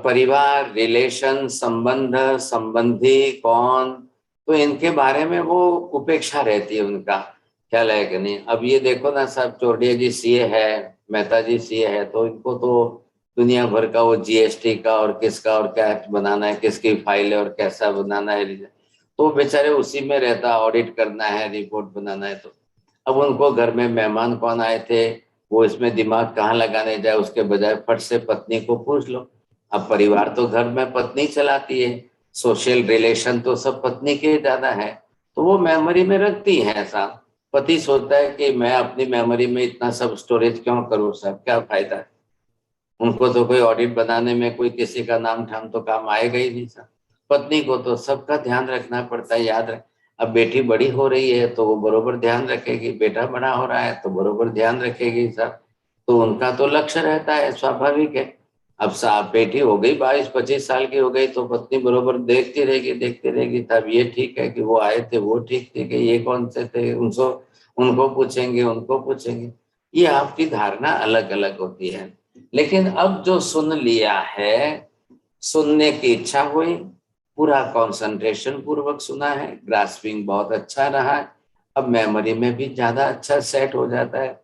परिवार, रिलेशन, संबंध, संबंधी कौन, तो इनके बारे में वो उपेक्षा रहती है, उनका ख्याल है कि नहीं। अब ये देखो ना साहब, चौड़िया जी सीए है, मेहता जी सीए है, तो इनको तो दुनिया भर का वो जीएसटी का और किसका और क्या एक्ट बनाना है, किसकी फाइल है और कैसा बनाना है, तो बेचारे उसी में रहता, ऑडिट करना है, रिपोर्ट बनाना है। तो अब उनको घर में मेहमान कौन आए थे, वो इसमें दिमाग कहाँ लगाने जाए, उसके बजाय फट से पत्नी को पूछ लो। अब परिवार तो घर में पत्नी चलाती है, सोशल रिलेशन तो सब पत्नी के ज्यादा है, तो वो मेमोरी में रखती है ऐसा। पति सोचता है कि मैं अपनी मेमोरी में इतना सब स्टोरेज क्यों करूँ साहब, क्या फायदा है, उनको तो कोई ऑडिट बनाने में कोई किसी का नाम ठाम तो काम आएगा ही नहीं साहब। पत्नी को तो सबका ध्यान रखना पड़ता है, याद रख। अब बेटी बड़ी हो रही है तो वो बरोबर ध्यान रखेगी, बेटा बड़ा हो रहा है तो बरोबर ध्यान रखेगी साहब। तो उनका तो लक्ष्य रहता है, स्वाभाविक है। अब साहब बेटी हो गई 22-25 साल की हो गई तो पत्नी बरोबर देखती रहेगी तब ये ठीक है कि वो आए थे, वो ठीक थे कि ये कौन से थे, उनको पूछेंगे। ये आपकी धारणा अलग अलग होती है। लेकिन अब जो सुन लिया है, सुनने की इच्छा हुई, पूरा कंसंट्रेशन पूर्वक सुना है, ग्रास्पिंग बहुत अच्छा रहा है, अब मेमोरी में भी ज्यादा अच्छा सेट हो जाता है,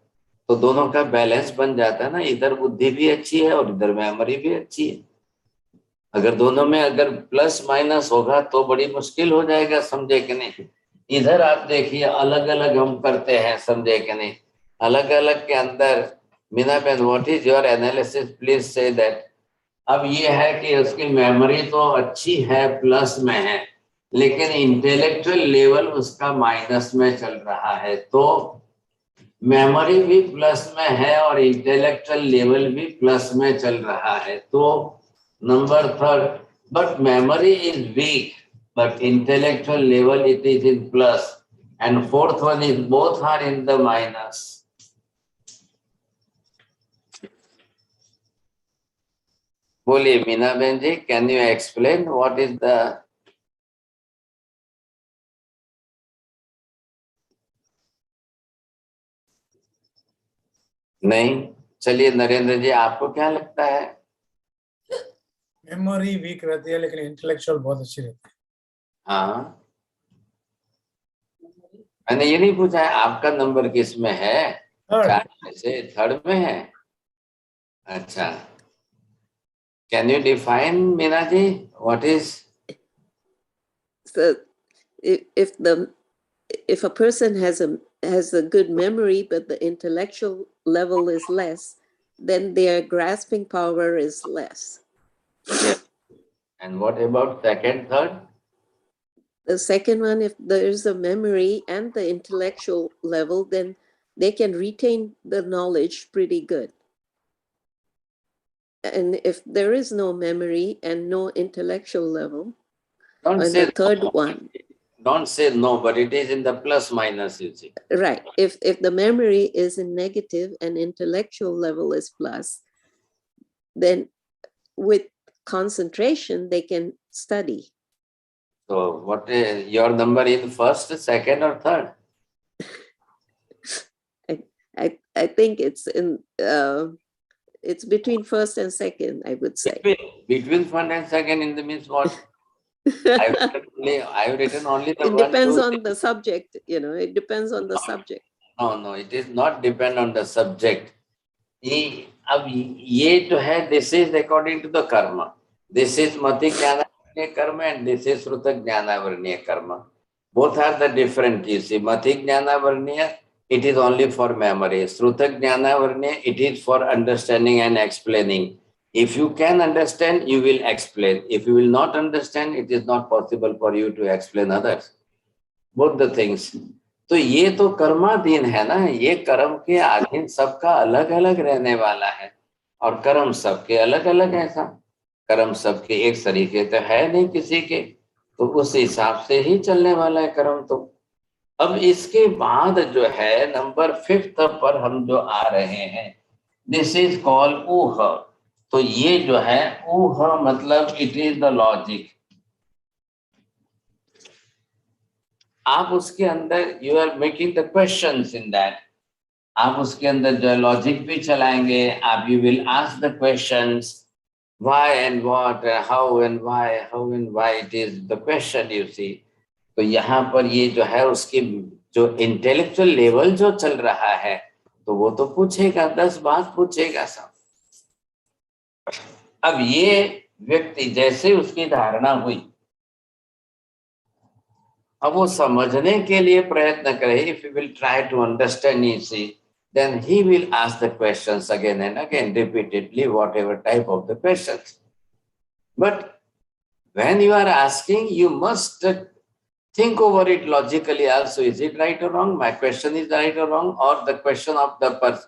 तो दोनों का बैलेंस बन जाता है ना, इधर बुद्धि भी अच्छी है और इधर मेमोरी भी अच्छी है। अगर दोनों में अगर प्लस माइनस होगा तो बड़ी मुश्किल हो जाएगा, समझे कि नहीं। इधर आप देखिए अलग अलग हम करते हैं, समझे कि नहीं। अलग अलग के अंदर मीना बहन, what is your analysis, please say that. अब ये है कि उसकी मेमोरी तो अच्छी है, प्लस में है, लेकिन इंटेलेक्चुअल लेवल उसका माइनस में चल रहा है, तो मेमोरी भी प्लस में है और इंटेलेक्चुअल लेवल भी प्लस में चल रहा है, तो number third, but memory is weak but intellectual level it is in plus, and fourth one is both are in the minus. बोलिए मीना बहन ji, can you explain what is the नहीं? चलिए नरेंद्र जी, आपको क्या लगता है? मेमोरी वीक रहती है लेकिन इंटेलेक्चुअल बहुत अच्छी रहती है। हाँ, मैंने ये नहीं पूछा है आपका नंबर किस में है, 4 में से थर्ड में है। अच्छा, can you define Meena ji what is? So if a person has a good memory but the intellectual level is less, then their grasping power is less. Yes. And what about second, third? The second one, if there is a memory and the intellectual level, then they can retain the knowledge pretty good. And if there is no memory and no intellectual level, Don't and say the third no. one, Don't say no, but it is in the plus minus, you see. right? If the memory is in negative and intellectual level is plus, then with concentration they can study. So what is your number in first, second or third? I think it's in it's between first and second, I would say. Between first and second in the means what? I've written only the It one, depends two, on the subject, it depends on the subject. No, it is not depend on the subject. अब ये जो है, this is according to the karma. This is mati jnanavarniya karma and this is sruta jnanavarniya karma. Both are the different, you see. Mati jnanavarniya, it is only for memory. Sruta jnanavarniya, it is for understanding and explaining. If you can understand, you will explain. If you will not understand, it is not possible for you to explain others. Both the things. तो ये तो कर्माधीन है ना, ये कर्म के अधीन सबका अलग अलग रहने वाला है, और कर्म सबके अलग अलग है साहब। कर्म सबके एक तरीके तो है नहीं किसी के, तो उस हिसाब से ही चलने वाला है कर्म। तो अब इसके बाद जो है नंबर 5 पर हम जो आ रहे हैं, दिस इज कॉल्ड ऊह। तो ये जो है ऊह मतलब इट इज द लॉजिक। आप उसके अंदर you are making the questions in that, आप उसके अंदर जो लॉजिक भी चलाएंगे, आप you will ask the questions why and what, how and why, it is the question, you see. तो यहाँ पर ये जो है उसकी जो इंटेलेक्चुअल लेवल जो चल रहा है, तो वो तो पूछेगा, 10 बात पूछेगा सब। अब ये व्यक्ति जैसे उसकी धारणा हुई, अब वो समझने के लिए प्रयत्न करे, if he will try to understand, you see, then he will ask the questions again and again, repeatedly, whatever type of the questions. But when you are asking, you must think over it logically also. Is it right or wrong? My question is right or wrong? Or the question of the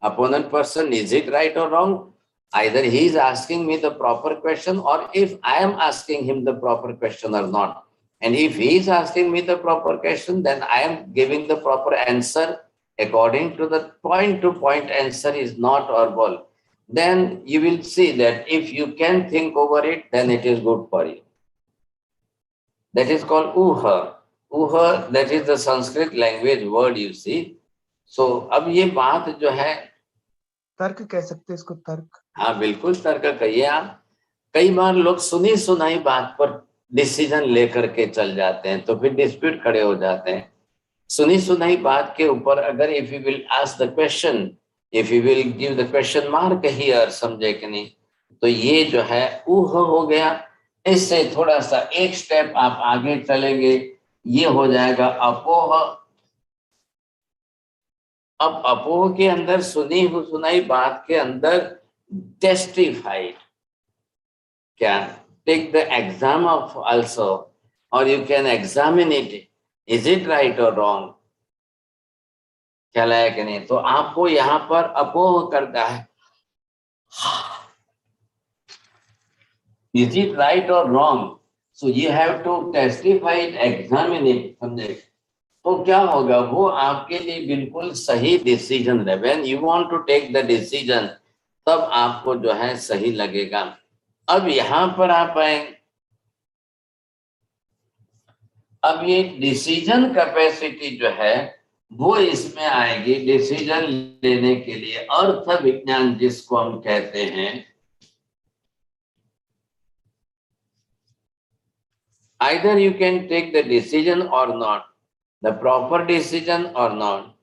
opponent person, is it right or wrong? Either he is asking me the proper question, or if I am asking him the proper question or not. And if he is asking me the proper question, then I am giving the proper answer according to the point-to-point answer is not verbal. Then you will see that if you can think over it, then it is good for you. That is called uha. Uha, that is the Sanskrit language word you see. So अब ये बात जो है, तर्क कह सकते हैं इसको, तर्क। हाँ बिल्कुल तर्क कहिए आप। कई बार लोग सुनी सुनाई बात पर डिसीजन लेकर के चल जाते हैं, तो फिर डिस्प्यूट खड़े हो जाते हैं। सुनी सुनाई बात के ऊपर अगर if you will ask the question, if you will give the question mark here, समझे कि नहीं, तो ये जो है ऊह हो गया। इससे थोड़ा सा एक स्टेप आप आगे चलेंगे, ये हो जाएगा अपोह। अब अपोह के अंदर सुनी सुनाई बात के अंदर टेस्टिफाइड, क्या take the exam of also, और you can examine it, is it right और रॉन्ग, कहलाया कि नहीं। तो आपको यहाँ पर अपोह करता है, इज इट राइट और wrong, so you have to testify it, examine it, समझे। तो क्या होगा, वो आपके लिए बिल्कुल सही डिसीजन है। When you want to take the decision, तब आपको जो है सही लगेगा। अब यहाँ पर आप आए, अब ये डिसीजन कैपेसिटी जो है वो इसमें आएगी, डिसीजन लेने के लिए अर्थ विज्ञान जिसको हम कहते हैं। Either you can take the decision or not, the proper decision or not.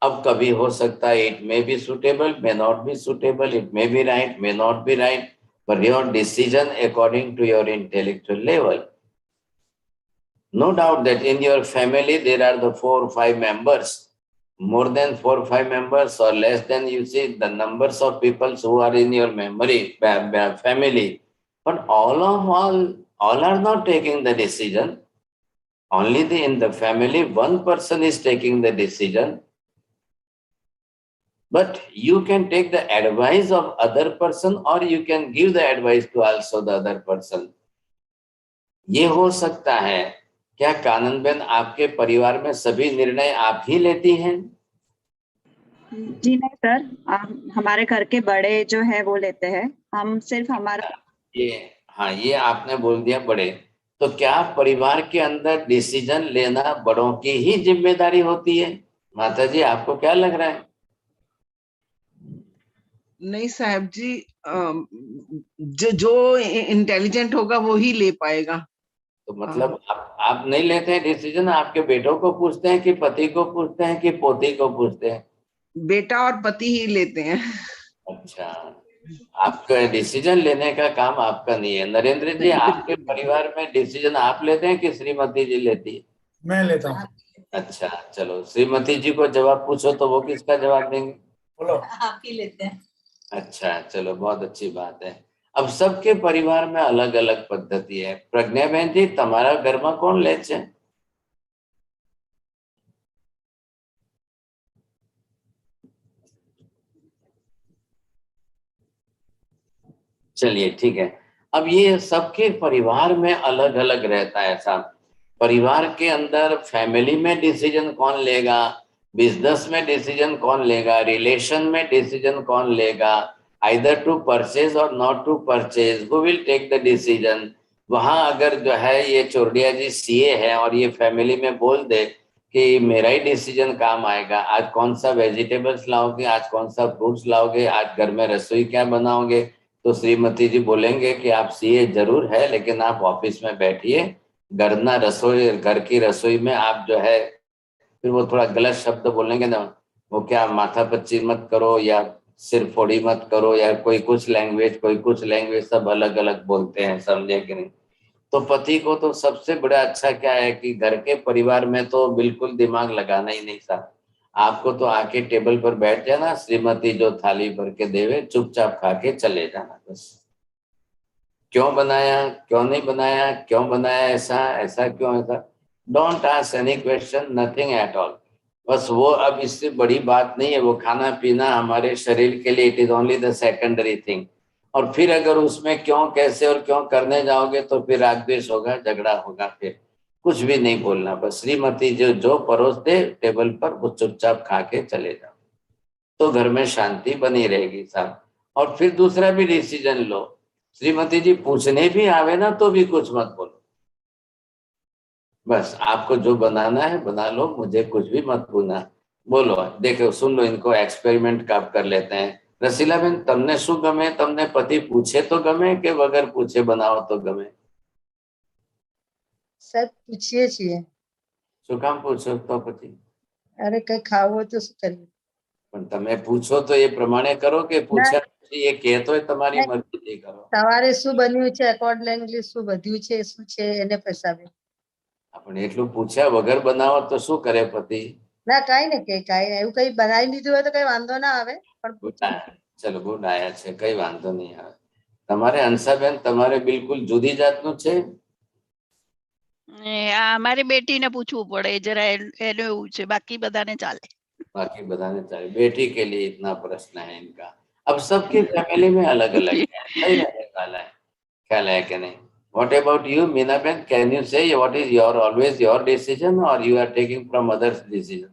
अब कभी हो सकता है it may be suitable, may not be suitable, it may be right, may not be right, but your decision according to your intellectual level. No doubt that in your family there are the 4 or 5 members, more than 4 or 5 members or less than, you see the numbers of people who are in your memory family, but all are not taking the decision. Only in the family one person is taking the decision, but you can take the advice of other person or you can give the advice to also the other person. ये हो सकता है। क्या कानन बेन आपके परिवार में सभी निर्णय आप ही लेती हैं? जी नहीं सर, हमारे घर के बड़े जो है वो लेते हैं, हम सिर्फ हमारा ये आपने बोल दिया बड़े। तो क्या परिवार के अंदर डिसीजन लेना बड़ों की ही जिम्मेदारी होती है? माता जी आपको क्या लग रहा है? नहीं साहब जी, जो इंटेलिजेंट होगा वो ही ले पाएगा। तो मतलब आप नहीं लेते हैं डिसीजन, आपके बेटों को पूछते हैं कि पति को पूछते हैं कि पोती को पूछते हैं? बेटा और पति ही लेते हैं। अच्छा, आपका डिसीजन लेने का काम आपका नहीं है। नरेंद्र जी आपके परिवार में डिसीजन आप लेते हैं कि श्रीमती जी लेती है? मैं लेता हूँ। अच्छा चलो, श्रीमती जी को जवाब पूछो तो वो किसका जवाब देंगे? बोलो। आप ही लेते हैं। अच्छा चलो, बहुत अच्छी बात है। अब सबके परिवार में अलग अलग पद्धति है। प्रज्ञा बहन जी તમારા ઘરમાં કોણ લે છે? चलिए ठीक है। अब ये सबके परिवार में अलग अलग रहता है साहब। परिवार के अंदर फैमिली में डिसीजन कौन लेगा, बिजनेस में डिसीजन कौन लेगा, रिलेशन में डिसीजन कौन लेगा, either to purchase or not to purchase, who will take the decision। वहां अगर जो है ये चोरडिया जी सीए है और ये फैमिली में बोल दे कि मेरा ही डिसीजन काम आएगा, आज कौन सा वेजिटेबल्स लाओगे, आज कौन सा फ्रूट्स लाओगे, आज घर में रसोई क्या बनाओगे, तो श्रीमती जी बोलेंगे कि आप सीए जरूर है लेकिन आप ऑफिस में बैठिए, घर की रसोई में आप जो है, फिर वो थोड़ा गलत शब्द बोलेंगे ना, वो क्या माथा पच्ची मत करो या सिर फोड़ी मत करो या कोई कुछ लैंग्वेज सब अलग अलग बोलते हैं, समझे कि नहीं। तो पति को तो सबसे बड़ा अच्छा क्या है कि घर के परिवार में तो बिल्कुल दिमाग लगाना ही नहीं था। आपको तो आके टेबल पर बैठ जाना, श्रीमती जो थाली भर के देवे चुपचाप खा के चले जाना बस। क्यों बनाया, क्यों नहीं बनाया, क्यों बनाया ऐसा, ऐसा क्यों, ऐसा. Don't ask any question, nothing at all. बस वो अब इससे बड़ी बात नहीं है. वो खाना पीना हमारे शरीर के लिए it is only the secondary thing. और फिर अगर उसमें क्यों, कैसे और क्यों करने जाओगे तो फिर राग द्वेष होगा, झगड़ा होगा. फिर कुछ भी नहीं बोलना. बस श्रीमती जो परोस दे टेबल पर वो चुपचाप खा के चले जाओ, तो घर में शांति बनी रहेगी साहब. और फिर दूसरा भी डिसीजन लो. श्रीमती जी पूछने भी आवे ना तो भी कुछ मत बोलो. बस आपको जो बनाना है बना लो, मुझे कुछ भी मत बोलो. देखो सुन लो, इनको एक्सपेरिमेंट कब कर लेते हैं. रसीला बेन, तमने शू गमे? तमने पति पूछे तो गमे के वगैर पूछे बनाओ तो गमे? सर पूछिए છીએ. શું કામ પૂછો તો પછી? અરે કઈ ખાવું હોય તો શું કરીએ? પણ તમે પૂછો તો એ પ્રમાણે કરો કે પૂછ્યા પછી એ કહેતો હોય તમારી મરજીથી કરો. સવારે શું બન્યું છે અકોર્ડિંગલી શું બધ્યું છે શું છે એને પસાવે. આપણે એટલું પૂછ્યા વગર બનાવો તો શું કરે પતિ? ના કઈ ને કે કઈ એવું કઈ બનાવી લીધું હોય તો કઈ વાંધો ના આવે, પણ ચલો ગુડ આયા છે, કઈ વાંધો નહીં આવે. તમારે હંસાબેન, તમારે બિલકુલ જુદી જાતનું છે. અમારી બેટીને પૂછવું પડે જરા, એનું એવું છે, બાકી બધાને ચાલે. बाकी बताने चाहिए. बेटी के लिए इतना प्रश्न है इनका. अब सबकी फैमिली में अलग अलग है, सही रहने वाला है, ख्याल है कि नहीं? What about you, Meena Ben? Can you say what is your always your decision or you are taking from others' decision?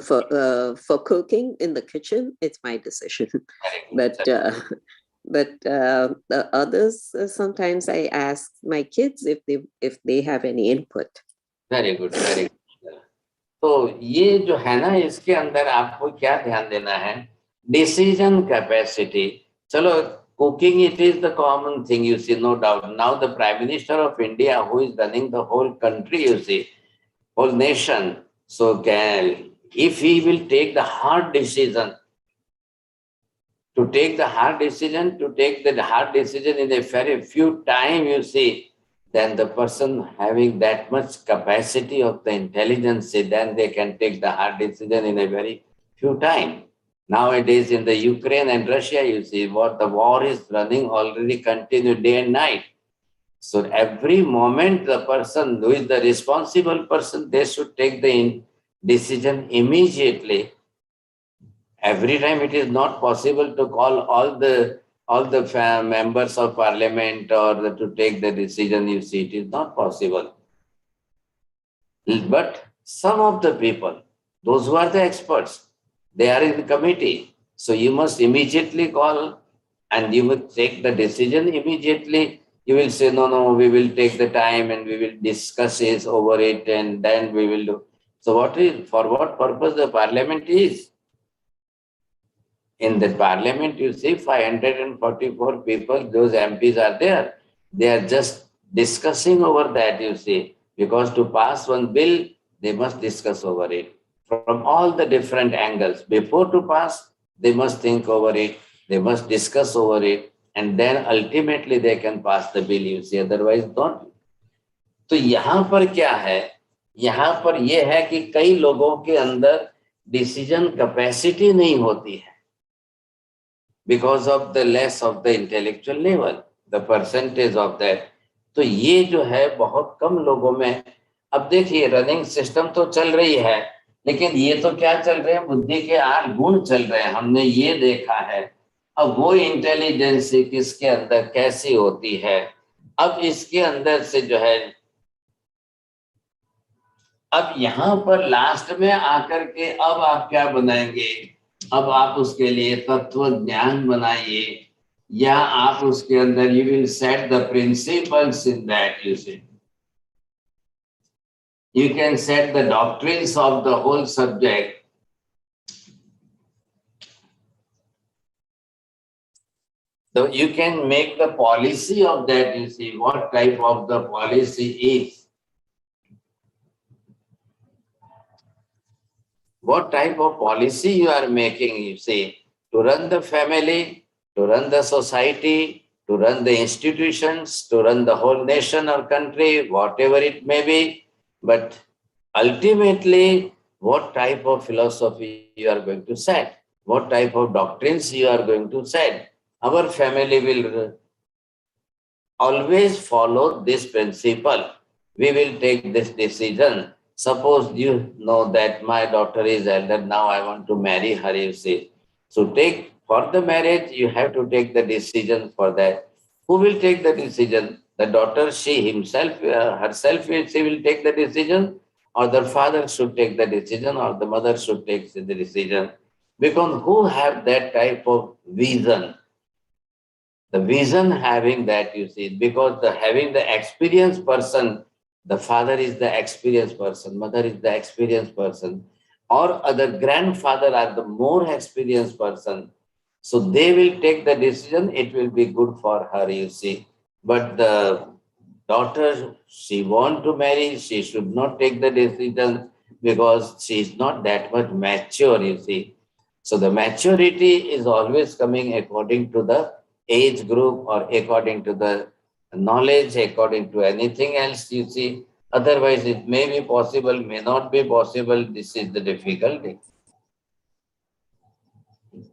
For cooking in the kitchen, it's my decision. But the others, sometimes I ask my kids if they have any input. Very good, very good. तो ये जो है ना, इसके अंदर आपको क्या ध्यान देना है? Decision capacity. चलो cooking, it is the common thing, you see, no doubt. Now the Prime Minister of India, who is running the whole country, you see, whole nation, so if he will take the hard decision, to take the hard decision in a very few time, you see, then the person having that much capacity of the intelligence, then they can take the hard decision in a very few time. Nowadays in the Ukraine and Russia, you see, what the war is running already continued day and night. So every moment the person who is the responsible person, they should take the decision immediately. Every time it is not possible to call all the members of parliament or to take the decision, you see, it is not possible. But some of the people, those who are the experts, they are in the committee. So you must immediately call and you will take the decision immediately. You will say, no, we will take the time and we will discuss it over it and then we will do. So for what purpose the parliament is? In the parliament, you see, 544 people, those MPs are there. They are just discussing over that, you see, because to pass one bill, they must discuss over it from all the different angles. Before to pass, they must think over it, they must discuss over it, and then ultimately they can pass the bill, you see, otherwise don't. तो यहाँ पर क्या है? यहाँ पर यह है कि कई लोगों के अंदर डिसीजन कैपेसिटी नहीं होती है, because of the less of the intellectual level, the percentage of that. तो ये जो है बहुत कम लोगों में. अब देखिए रनिंग सिस्टम तो चल रही है, लेकिन ये तो क्या चल रहे हैं? बुद्धि के 8 गुण चल रहे हैं, हमने ये देखा है. अब वो इंटेलिजेंस किसके अंदर कैसी होती है? अब इसके अंदर से जो है, अब यहाँ पर लास्ट में आकर के अब आप क्या बनाएंगे? अब आप उसके लिए तत्व ज्ञान बनाइए, या आप उसके अंदर you will set the principles in that, you see. You can set the doctrines of the whole subject. So you can make the policy of that, you see, what type of the policy is. What type of policy you are making, you see, to run the family, to run the society, to run the institutions, to run the whole nation or country, whatever it may be. But ultimately, what type of philosophy you are going to set, what type of doctrines you are going to set. Our family will always follow this principle. We will take this decision. Suppose you know that my daughter is elder, now I want to marry her, you see. So take for the marriage, you have to take the decision for that. Who will take the decision? The daughter, she himself, herself, she will take the decision, or the father should take the decision, or the mother should take the decision. Because who have that type of vision? The vision having that, you see, because having the experienced person, the father is the experienced person, mother is the experienced person, or other grandfather are the more experienced person. So they will take the decision, it will be good for her, you see. But the daughter, she want to marry, she should not take the decision because she is not that much mature, you see. So the maturity is always coming according to the age group or according to the knowledge, according to anything else, you see. Otherwise, it may be possible, may not be possible. This is the difficulty.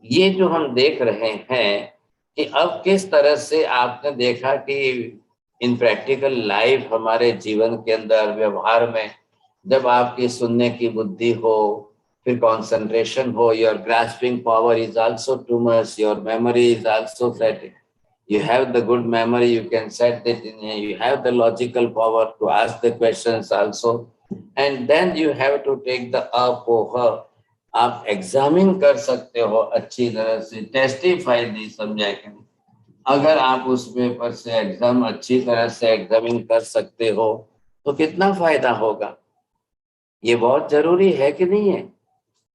ये जो हम देख रहे हैं कि अब किस तरह से आपने देखा कि इन प्रैक्टिकल लाइफ हमारे जीवन के अंदर व्यवहार में जब आपकी सुनने की बुद्धि हो, फिर कंसंट्रेशन हो, your grasping power is also too much, your memory is also set, you have the good memory, you can set it in, you have the logical power to ask the questions also, and then you have to take the apoha. आप एग्जामिन कर सकते हो अच्छी तरह से, टेस्टिफाई नहीं समझा कि अगर आप उस पेपर से एग्जाम अच्छी तरह से एग्जामिन कर सकते हो तो कितना फायदा होगा, ये बहुत जरूरी है कि नहीं है।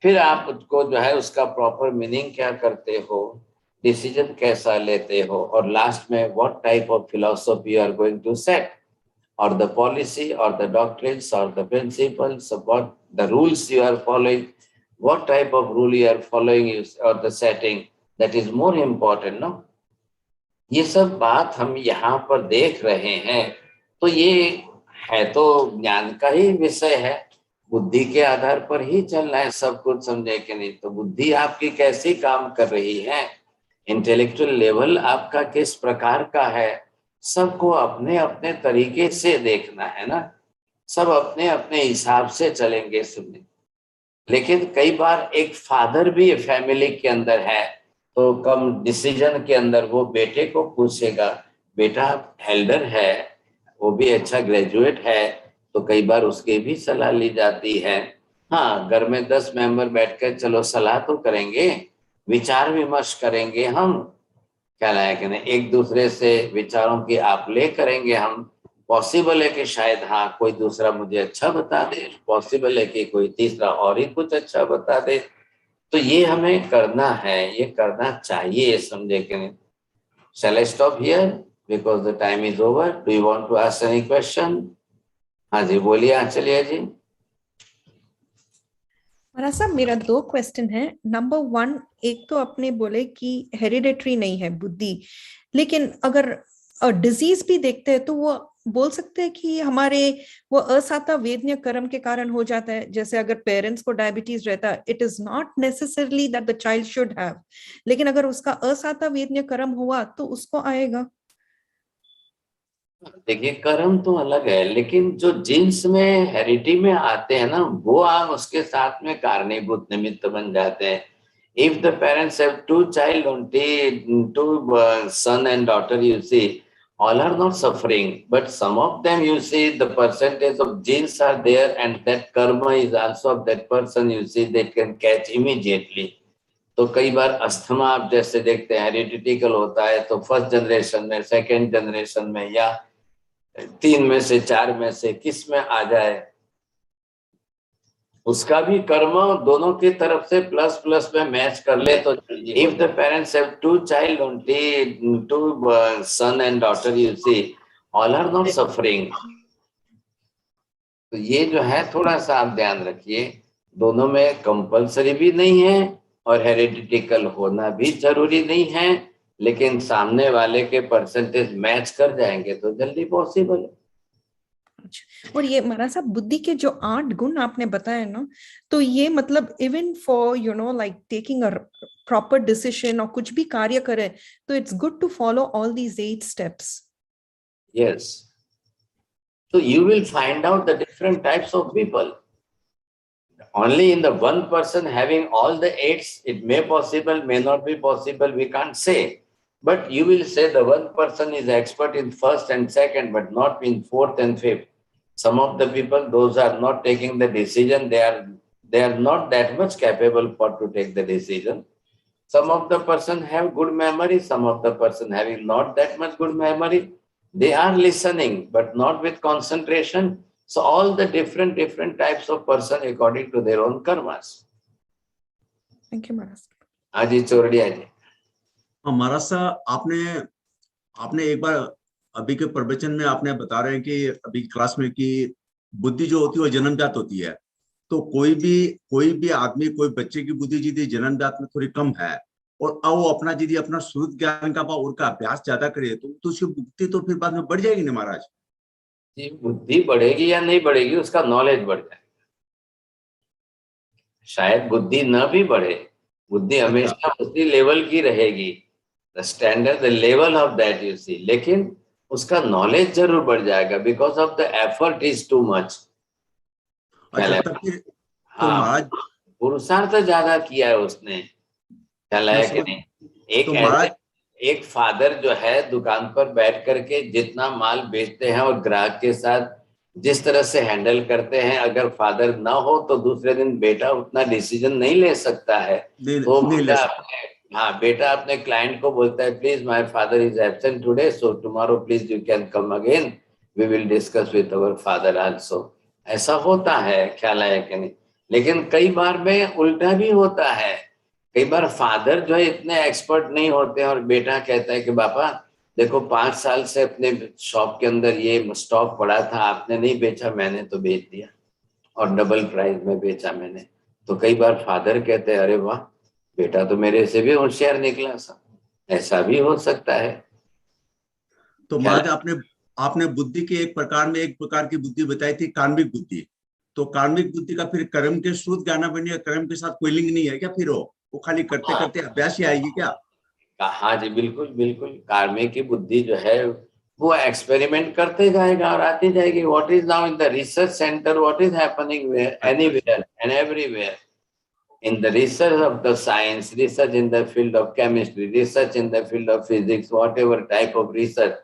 फिर आप उसको जो है उसका प्रॉपर मीनिंग क्या करते हो, डिसीजन कैसा लेते हो, और लास्ट में what type of philosophy you are going to set, और द पॉलिसी और द डॉक्ट्रिन्स और the principles, what the rules you are following, what type of rule you are following और the setting, that is more important, no. ये सब बात हम यहाँ पर देख रहे हैं, तो ये है तो ज्ञान का ही विषय है, बुद्धि के आधार पर ही चलना है सब कुछ, समझे कि नहीं। तो बुद्धि आपकी कैसी काम कर रही है, इंटेलेक्चुअल लेवल आपका किस प्रकार का है, सबको अपने अपने तरीके से देखना है ना, सब अपने अपने हिसाब से चलेंगे सुनने। लेकिन कई बार एक फादर भी फैमिली के अंदर है तो कम डिसीजन के अंदर वो बेटे को पूछेगा, बेटा एल्डर है, वो भी अच्छा ग्रेजुएट है, तो कई बार उसकी भी सलाह ली जाती है। हाँ, घर में 10 मेंबर बैठकर चलो सलाह तो करेंगे, विचार विमर्श करेंगे, हम क्या लायक है, एक दूसरे से विचारों की आप ले करेंगे हम। पॉसिबल है कि शायद हाँ कोई दूसरा मुझे अच्छा बता दे, पॉसिबल है कि कोई तीसरा और ही कुछ अच्छा बता दे, तो ये हमें करना है, ये करना चाहिए, समझे कि नहीं। Shall I stop here because the time is over? Do you want to ask any question? हाँ जी बोलिए आंचलिया जी। महाराज साहब मेरा 2 क्वेश्चन है। नंबर 1, एक तो आपने बोले कि हेरिडेटरी नहीं है बुद्धि, लेकिन अगर डिजीज भी देखते हैं तो वो बोल सकते हैं कि हमारे वो असाता वेदनीय कर्म के कारण हो जाता है। जैसे अगर पेरेंट्स को डायबिटीज रहता है, it is not necessarily that the child should have, लेकिन अगर उसका असाता वेदनीय कर्म हुआ तो उसको आएगा। देखिए कर्म तो अलग है, लेकिन जो जीन्स में हेरिडिटी में आते हैं ना, वो आप उसके साथ में कारणीभूत निमित्त बन जाते हैं। If the parents have 2 child only, 2 son and daughter, you see, all are not suffering, but some of them, you see, the percentage of genes are there, and that karma is also of that person, you see, they can catch immediately. तो कई बार अस्थमा आप जैसे देखते हैं हेरिडिटिकल होता है, तो फर्स्ट जनरेशन में, सेकंड जनरेशन में, या 3 में से 4 में से किस में आ जाए, उसका भी कर्म दोनों की तरफ से प्लस प्लस में मैच कर ले। तो if the parents have 2 child only, 2 son and daughter, you see, all are not suffering. तो ये जो है थोड़ा सा आप ध्यान रखिए, दोनों में कंपलसरी भी नहीं है और हेरिडिटिकल होना भी जरूरी नहीं है, लेकिन सामने वाले के परसेंटेज मैच कर जाएंगे तो जल्दी पॉसिबल है। और ये महाराज साहब बुद्धि के जो 8 गुण आपने बताए ना, तो ये मतलब even for like taking a proper decision और कुछ भी कार्य करें तो it's good to follow all these 8 steps. Yes. So you will find out the different types of people. Only in the one person having all the 8s, it may possible, may not be possible, we can't say. But you will say the one person is expert in first and second, but not in fourth and fifth. Some of the people, those are not taking the decision, they are not that much capable for to take the decision. Some of the person have good memory, some of the person having not that much good memory. They are listening, but not with concentration. So all the different types of person according to their own karmas. Thank you, Maharaj. Aji Chordiya ji. महाराज साहब, आपने एक बार अभी के प्रवचन में आपने बता रहे हैं कि अभी क्लास में कि बुद्धि जो होती है वो जन्मजात होती है। तो कोई भी आदमी, कोई बच्चे की बुद्धि यदि जन्मजात में थोड़ी कम है और अब वो अपना यदि अपना शुद्ध ज्ञान का और का अभ्यास ज्यादा करे तो उसकी बुद्धि तो फिर बाद में बढ़ जाएगी ना महाराज? जी, बुद्धि बढ़ेगी या नहीं बढ़ेगी, उसका नॉलेज बढ़ जाएगा। शायद बुद्धि न भी बढ़े, बुद्धि हमेशा उसी लेवल की रहेगी, the standard, the level of that you see, लेकिन उसका नॉलेज जरूर बढ़ जाएगा because of the effort is too much. हाँ, पुरुषार्थ ज्यादा किया है उसने, ख्याल है कि नहीं? एक फादर जो है दुकान पर बैठ करके जितना माल बेचते हैं और ग्राहक के साथ जिस तरह से हैंडल करते हैं, अगर फादर ना हो तो दूसरे दिन बेटा उतना डिसीजन नहीं ले सकता है। तो बेटा अपने क्लाइंट को बोलता है, please my father is absent today, so tomorrow please you can come again, we will discuss with our father also. ऐसा होता है, ख्याल है कि नहीं? लेकिन कई बार में उल्टा भी होता है। कई बार फादर जो है इतने एक्सपर्ट नहीं होते हैं और बेटा कहता है कि पापा देखो 5 साल से अपने शॉप के अंदर ये स्टॉक पड़ा था, आपने नहीं बेचा, मैंने तो बेच दिया और डबल प्राइस में बेचा मैंने। तो कई बार फादर कहते हैं, अरे वाह, बेटा तो मेरे से भी होशियार निकला सा। ऐसा भी हो सकता है। तो महाराज आपने बुद्धि के एक प्रकार की बुद्धि बताई थी, कार्मिक बुद्धि। तो कार्मिक बुद्धि का फिर कर्म के शुद्ध ज्ञान बनिए, कर्म के साथ कोई लिंक नहीं है क्या? फिर वो खाली करते करते अभ्यास ही आएगी क्या? हाँ जी, बिल्कुल बिल्कुल। कार्मिक की बुद्धि जो है वो एक्सपेरिमेंट करते जाएगा और आती जाएगी। What is now in the research centre, what is happening anywhere and everywhere, in the research of the science, research in the field of chemistry, research in the field of physics, whatever type of research,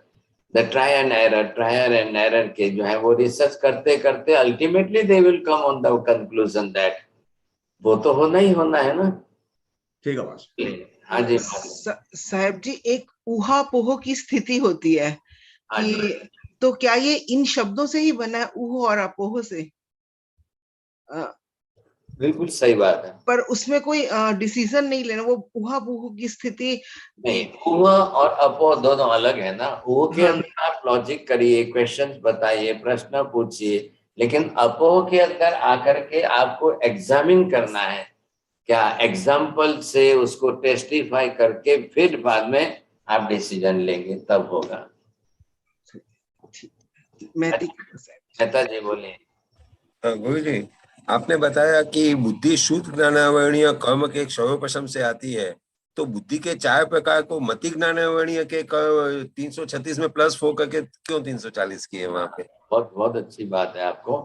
the try and error के जो है वो रिसर्च करते करते ultimately they will come on the conclusion that वो तो होना ही होना है ना। ठीक है बस। हाँ जी साहब जी, एक ऊहापोह की स्थिति होती है कि तो क्या ये इन शब्दों से ही बना है, ऊह और अपोह से? बिल्कुल सही बात है। पर उसमें कोई डिसीजन नहीं लेना, वो ऊहापोह की स्थिति नहीं। ऊह और अपोह दोनों अलग है ना। ऊह के अंदर आप लॉजिक करिए, क्वेश्चंस बताइए, प्रश्न पूछिए, लेकिन अपोह के अंदर आकर के आपको एग्जामिन करना है, क्या एग्जाम्पल से उसको टेस्टिफाई करके फिर बाद में आप डिसीजन लेंगे, तब होगा। मेहता जी बोलिए। गुरु जी, आपने बताया कि बुद्धि शुद्ध ज्ञानावरणीय कर्म के सर्वप्रथम से आती है, तो बुद्धि के 4 प्रकार को मति ज्ञानावरणीय के 336 में प्लस 4 करके क्यों 340 किए वहां पे? बहुत अच्छी बात है आपको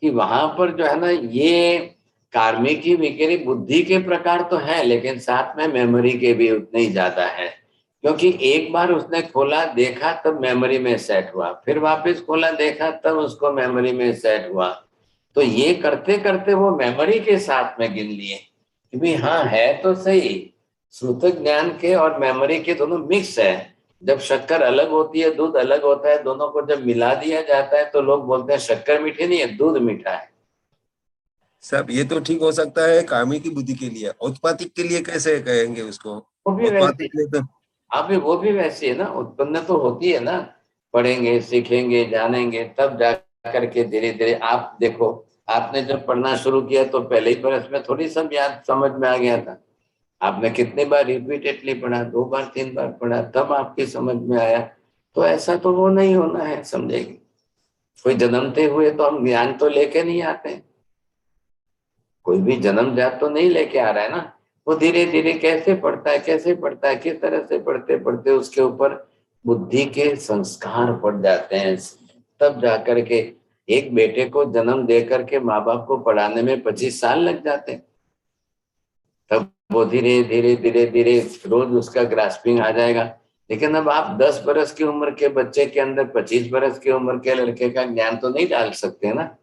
कि वहां पर जो है ना, ये कार्मिकी विकारी बुद्धि के प्रकार तो है, लेकिन साथ में मेमोरी के भी उतने ही ज्यादा है। क्योंकि एक बार उसने खोला देखा तब मेमोरी में सेट हुआ, फिर वापस खोला देखा तब उसको मेमोरी में सेट हुआ। तो ये करते करते वो मेमोरी के साथ में गिन लिए कि भाई हाँ है तो सही, श्रुत ज्ञान के और मेमोरी के दोनों मिक्स है। जब शक्कर अलग होती है, दूध अलग होता है, दोनों को जब मिला दिया जाता है तो लोग बोलते हैं शक्कर मीठी नहीं है, दूध मीठा है। सब ये तो ठीक हो सकता है कार्मिक की बुद्धि के लिए, उत्पातिक के लिए कैसे कहेंगे उसको? वो भी वैसी है ना, उत्पन्न तो होती है ना, पढ़ेंगे सीखेंगे जानेंगे तब जा करके धीरे धीरे। आप देखो, आपने जब पढ़ना शुरू किया तो पहले ही बरस में थोड़ी सब याद समझ में आ गया था। आपने कितनी बार रिपीटेडली पढ़ा, 2 बार 3 बार पढ़ा, तब आपकी समझ में आया। तो ऐसा तो वो नहीं होना है, समझेगी। कोई जन्मते हुए तो हम ज्ञान तो लेके नहीं आते, कोई भी जन्मजात तो नहीं लेके आ रहा है ना। वो धीरे धीरे कैसे पढ़ता है, किस तरह से पढ़ते पढ़ते उसके ऊपर बुद्धि के संस्कार पड़ जाते हैं, तब जाकर के एक बेटे को जन्म दे करके माँ बाप को पढ़ाने में 25 साल लग जाते हैं, तब वो धीरे धीरे धीरे धीरे रोज उसका ग्रास्पिंग आ जाएगा। लेकिन अब आप 10 बरस की उम्र के बच्चे के अंदर 25 बरस की उम्र के लड़के का ज्ञान तो नहीं डाल सकते ना,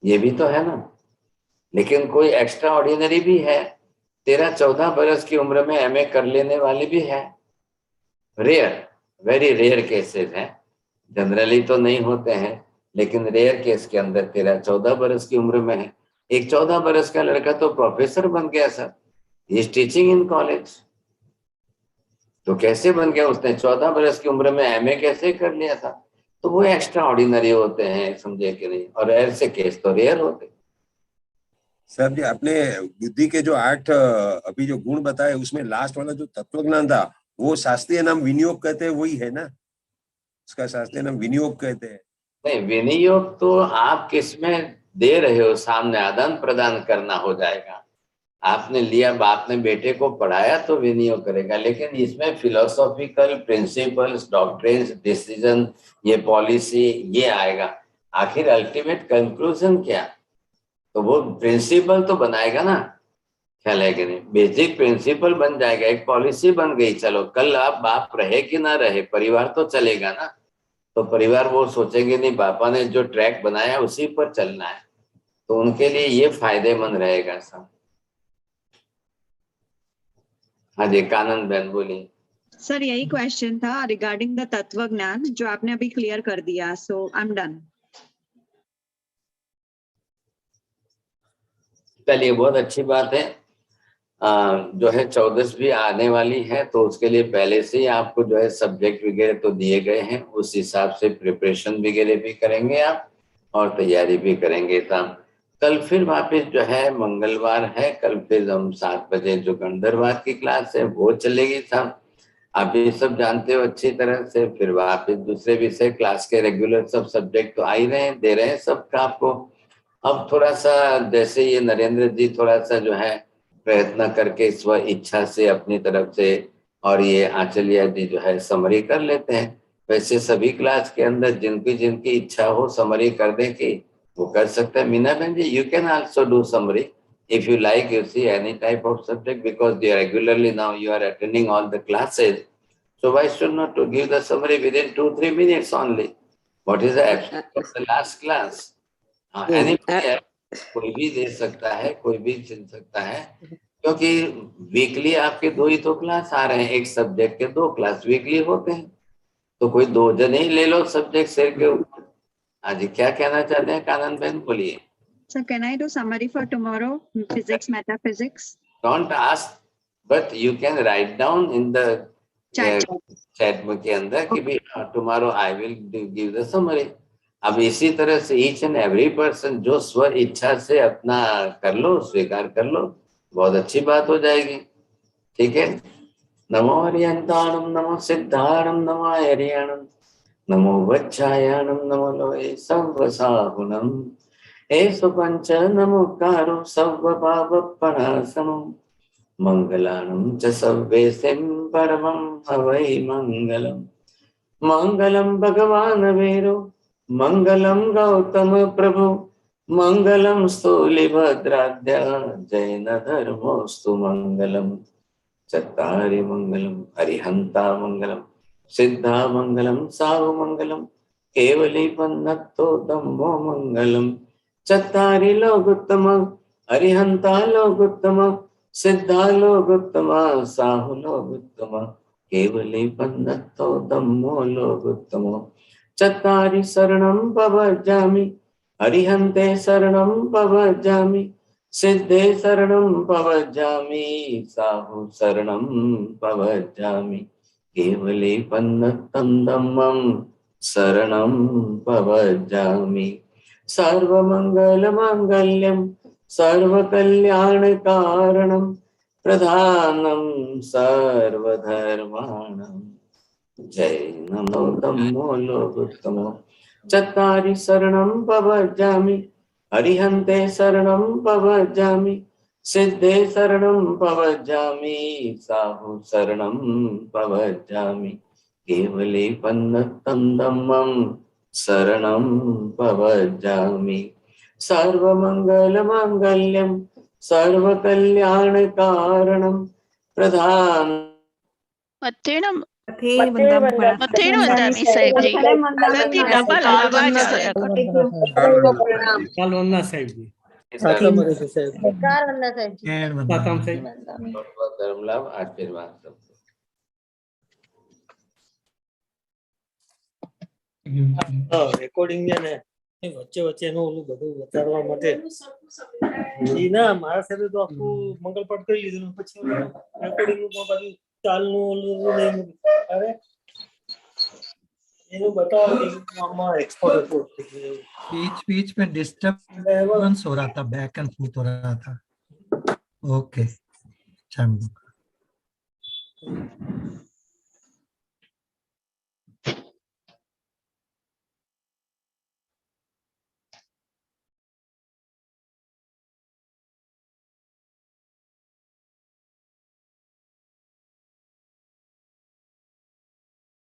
ये भी तो है ना। लेकिन कोई एक्स्ट्रा ऑर्डिनरी भी है, 13-14 बरस की उम्र में एमए कर लेने वाले भी है, रेयर, वेरी रेयर केसेस हैं, जनरली तो नहीं होते हैं, लेकिन रेयर केस के अंदर 13-14 बरस की उम्र में है। एक 14 बरस का लड़का तो प्रोफेसर बन गया sir, is teaching in college. तो कैसे बन गया उसने? 14 बरस की उम्र में एमए कैसे कर लिया था? तो वो एक्स्ट्रा ऑर्डिनरी होते हैं, समझे कि नहीं, और ऐसे केस तो रेयर होते। सर जी, आपने बुद्धि के जो 8 अभी जो गुण बताए, उसमें लास्ट वाला जो तत्वज्ञान था, वो शास्त्रीय नाम विनियोग कहते हैं, वही है ना? उसका शास्त्रीय नाम विनियोग कहते हैं। नहीं, विनियोग तो आप किसमें दे रहे हो, सामने आदान प्रदान करना हो जाएगा। आपने लिया, बाप ने बेटे को पढ़ाया तो विनियोग करेगा, लेकिन इसमें फिलोसॉफिकल प्रिंसिपल्स, डॉक्ट्रिन्स, डिसीजन, ये पॉलिसी, ये आएगा। आखिर अल्टीमेट कंक्लूजन क्या? तो वो प्रिंसिपल तो बनाएगा ना, ख्याल है कि नहीं? बेसिक प्रिंसिपल बन जाएगा, एक पॉलिसी बन गई। चलो कल आप बाप रहे कि ना रहे, परिवार तो चलेगा ना। तो परिवार वो सोचेंगे नहीं, पापा ने जो ट्रैक बनाया उसी पर चलना है, तो उनके लिए ये फायदेमंद रहेगा सब। हाँ जी, कानन बहन बोलिए। सर यही क्वेश्चन था रिगार्डिंग द तत्व ज्ञान, जो आपने अभी क्लियर कर दिया, सो आई एम डन। चलिए, बहुत अच्छी बात है। जो है 14वीं आने वाली है, तो उसके लिए पहले से ही आपको जो है सब्जेक्ट वगैरह तो दिए गए हैं, उस हिसाब से प्रिपरेशन वगैरह भी करेंगे आप और तैयारी भी करेंगे। तब कल फिर वापस जो है मंगलवार है, कल फिर हम 7 बजे जो गंधर्वाद की क्लास है वो चलेगी। साहब आप ये सब जानते हो अच्छी तरह से। फिर वापस दूसरे विषय क्लास के रेगुलर सब सब्जेक्ट तो आ ही रहे हैं, दे रहे हैं सबका आपको। अब थोड़ा सा जैसे ये नरेंद्र जी थोड़ा सा जो है प्रयत्न करके स्व इच्छा से अपनी तरफ से, और ये आंचलिया जी जो है समरी कर लेते हैं। वैसे सभी क्लास के अंदर जिनकी जिनकी इच्छा हो समरी कर दे की, वो कर सकते हैं। मीना बहन ji, you can also do summary if you like, you see any type of subject, because you are regularly now you are attending all the classes, so why should not to give the summary within 2-3 minutes only? What is the absence of the last class? कोई भी दे सकता है, कोई भी चुन सकता है, क्योंकि वीकली आपके 2 ही तो क्लास आ रहे हैं, एक सब्जेक्ट के 2 क्लास वीकली होते हैं, तो कोई 2 जन ही ले लो सब्जेक्ट सिर के ऊपर। हाँ जी, क्या कहना चाहते हैं कानन बहन, बोलिए। So can I do summary for tomorrow, physics, metaphysics? Don't ask, but you can write down in the chat के अंदर कि भी tomorrow I will give the summary. अब इसी तरह से each and every person जो स्व इच्छा से अपना कर लो, स्वीकार कर लो, बहुत अच्छी बात हो जाएगी। ठीक है। नमो हरियंताणम, नमो सिद्धाणम, नमो हरियाणम, नमो वच्छायाणम, नमो लोए सर्वसाहुनम, एसु पंच नमोकारो सर्वपापप्रणाशनम, मंगलानं च सर्वेशं परमं हवै मंगलम्। मंगलं भगवान् वीरो, मंगलं गौतम प्रभु, मंगलं स्थूलिभद्राद्य, जैन धर्मोस्तु मंगलम्। चत्तारि मंगलम्, अरिहन्ता मंगलम्, सिद्धा मंगलम्, साहु मंगलम्, केवली पन्नत्तो धम्मो मंगलम्। चत्तारि लोकोत्तम, अरिहंता लोकोत्तम, सिद्धा लोकोत्तम, साहु लोकोत्तम, केवली पन्नत्तो धम्मो लोकोत्तम। चत्तारि शरणं पवज्जामि, अरिहन्ते शरणं पवज्जामि, सिद्धे शरणं पवज्जामि, साहु शरणं पवज्जामि, केवली पन्नत्तं धम्मं शरणं पवज्जामि। सर्वमंगलमांगल्यं सर्वकल्याणकारणं प्रधानं सर्वधर्माणां, जैनमो धम्मो लोकोत्तमो। चत्तारि शरणं पवज्जामि, अरिहन्ते शरणं पवज्जामि, सिद्धे शरणं पवज्जामि, साहु शरणं पवज्जामि, केवली पन्नतंदमं शरणं भवजामि। सर्वमंगलमांगल्यं सर्वकल्याणकारणं प्रधान मथेणम मथेणम वंदामी साहेब जी। सर जी डबल आवाज आ रहा है। वंदना साहेब जी। कार वंदना साहेब जी। सातम साहेब। धर्म लाभ आशीर्वाद सब। રેકોર્ડિંગ છે ને એ વચ્ચે વચ્ચે એનું ઓલું બધું વધારવા માટે ઈ ના મારા સાથે તો આખું મંગલપાઠ કરી લીધું પછી રેકોર્ડિંગ નું પાછું ચાલનું ઓલું નહીં અરે એનું બતાવો કે આમાં એક્સપોર્ટ રિપોર્ટ बीच में डिस्टर्बेंस हो रहा था, बैक एंड फॉर्थ हो रहा था। ओके,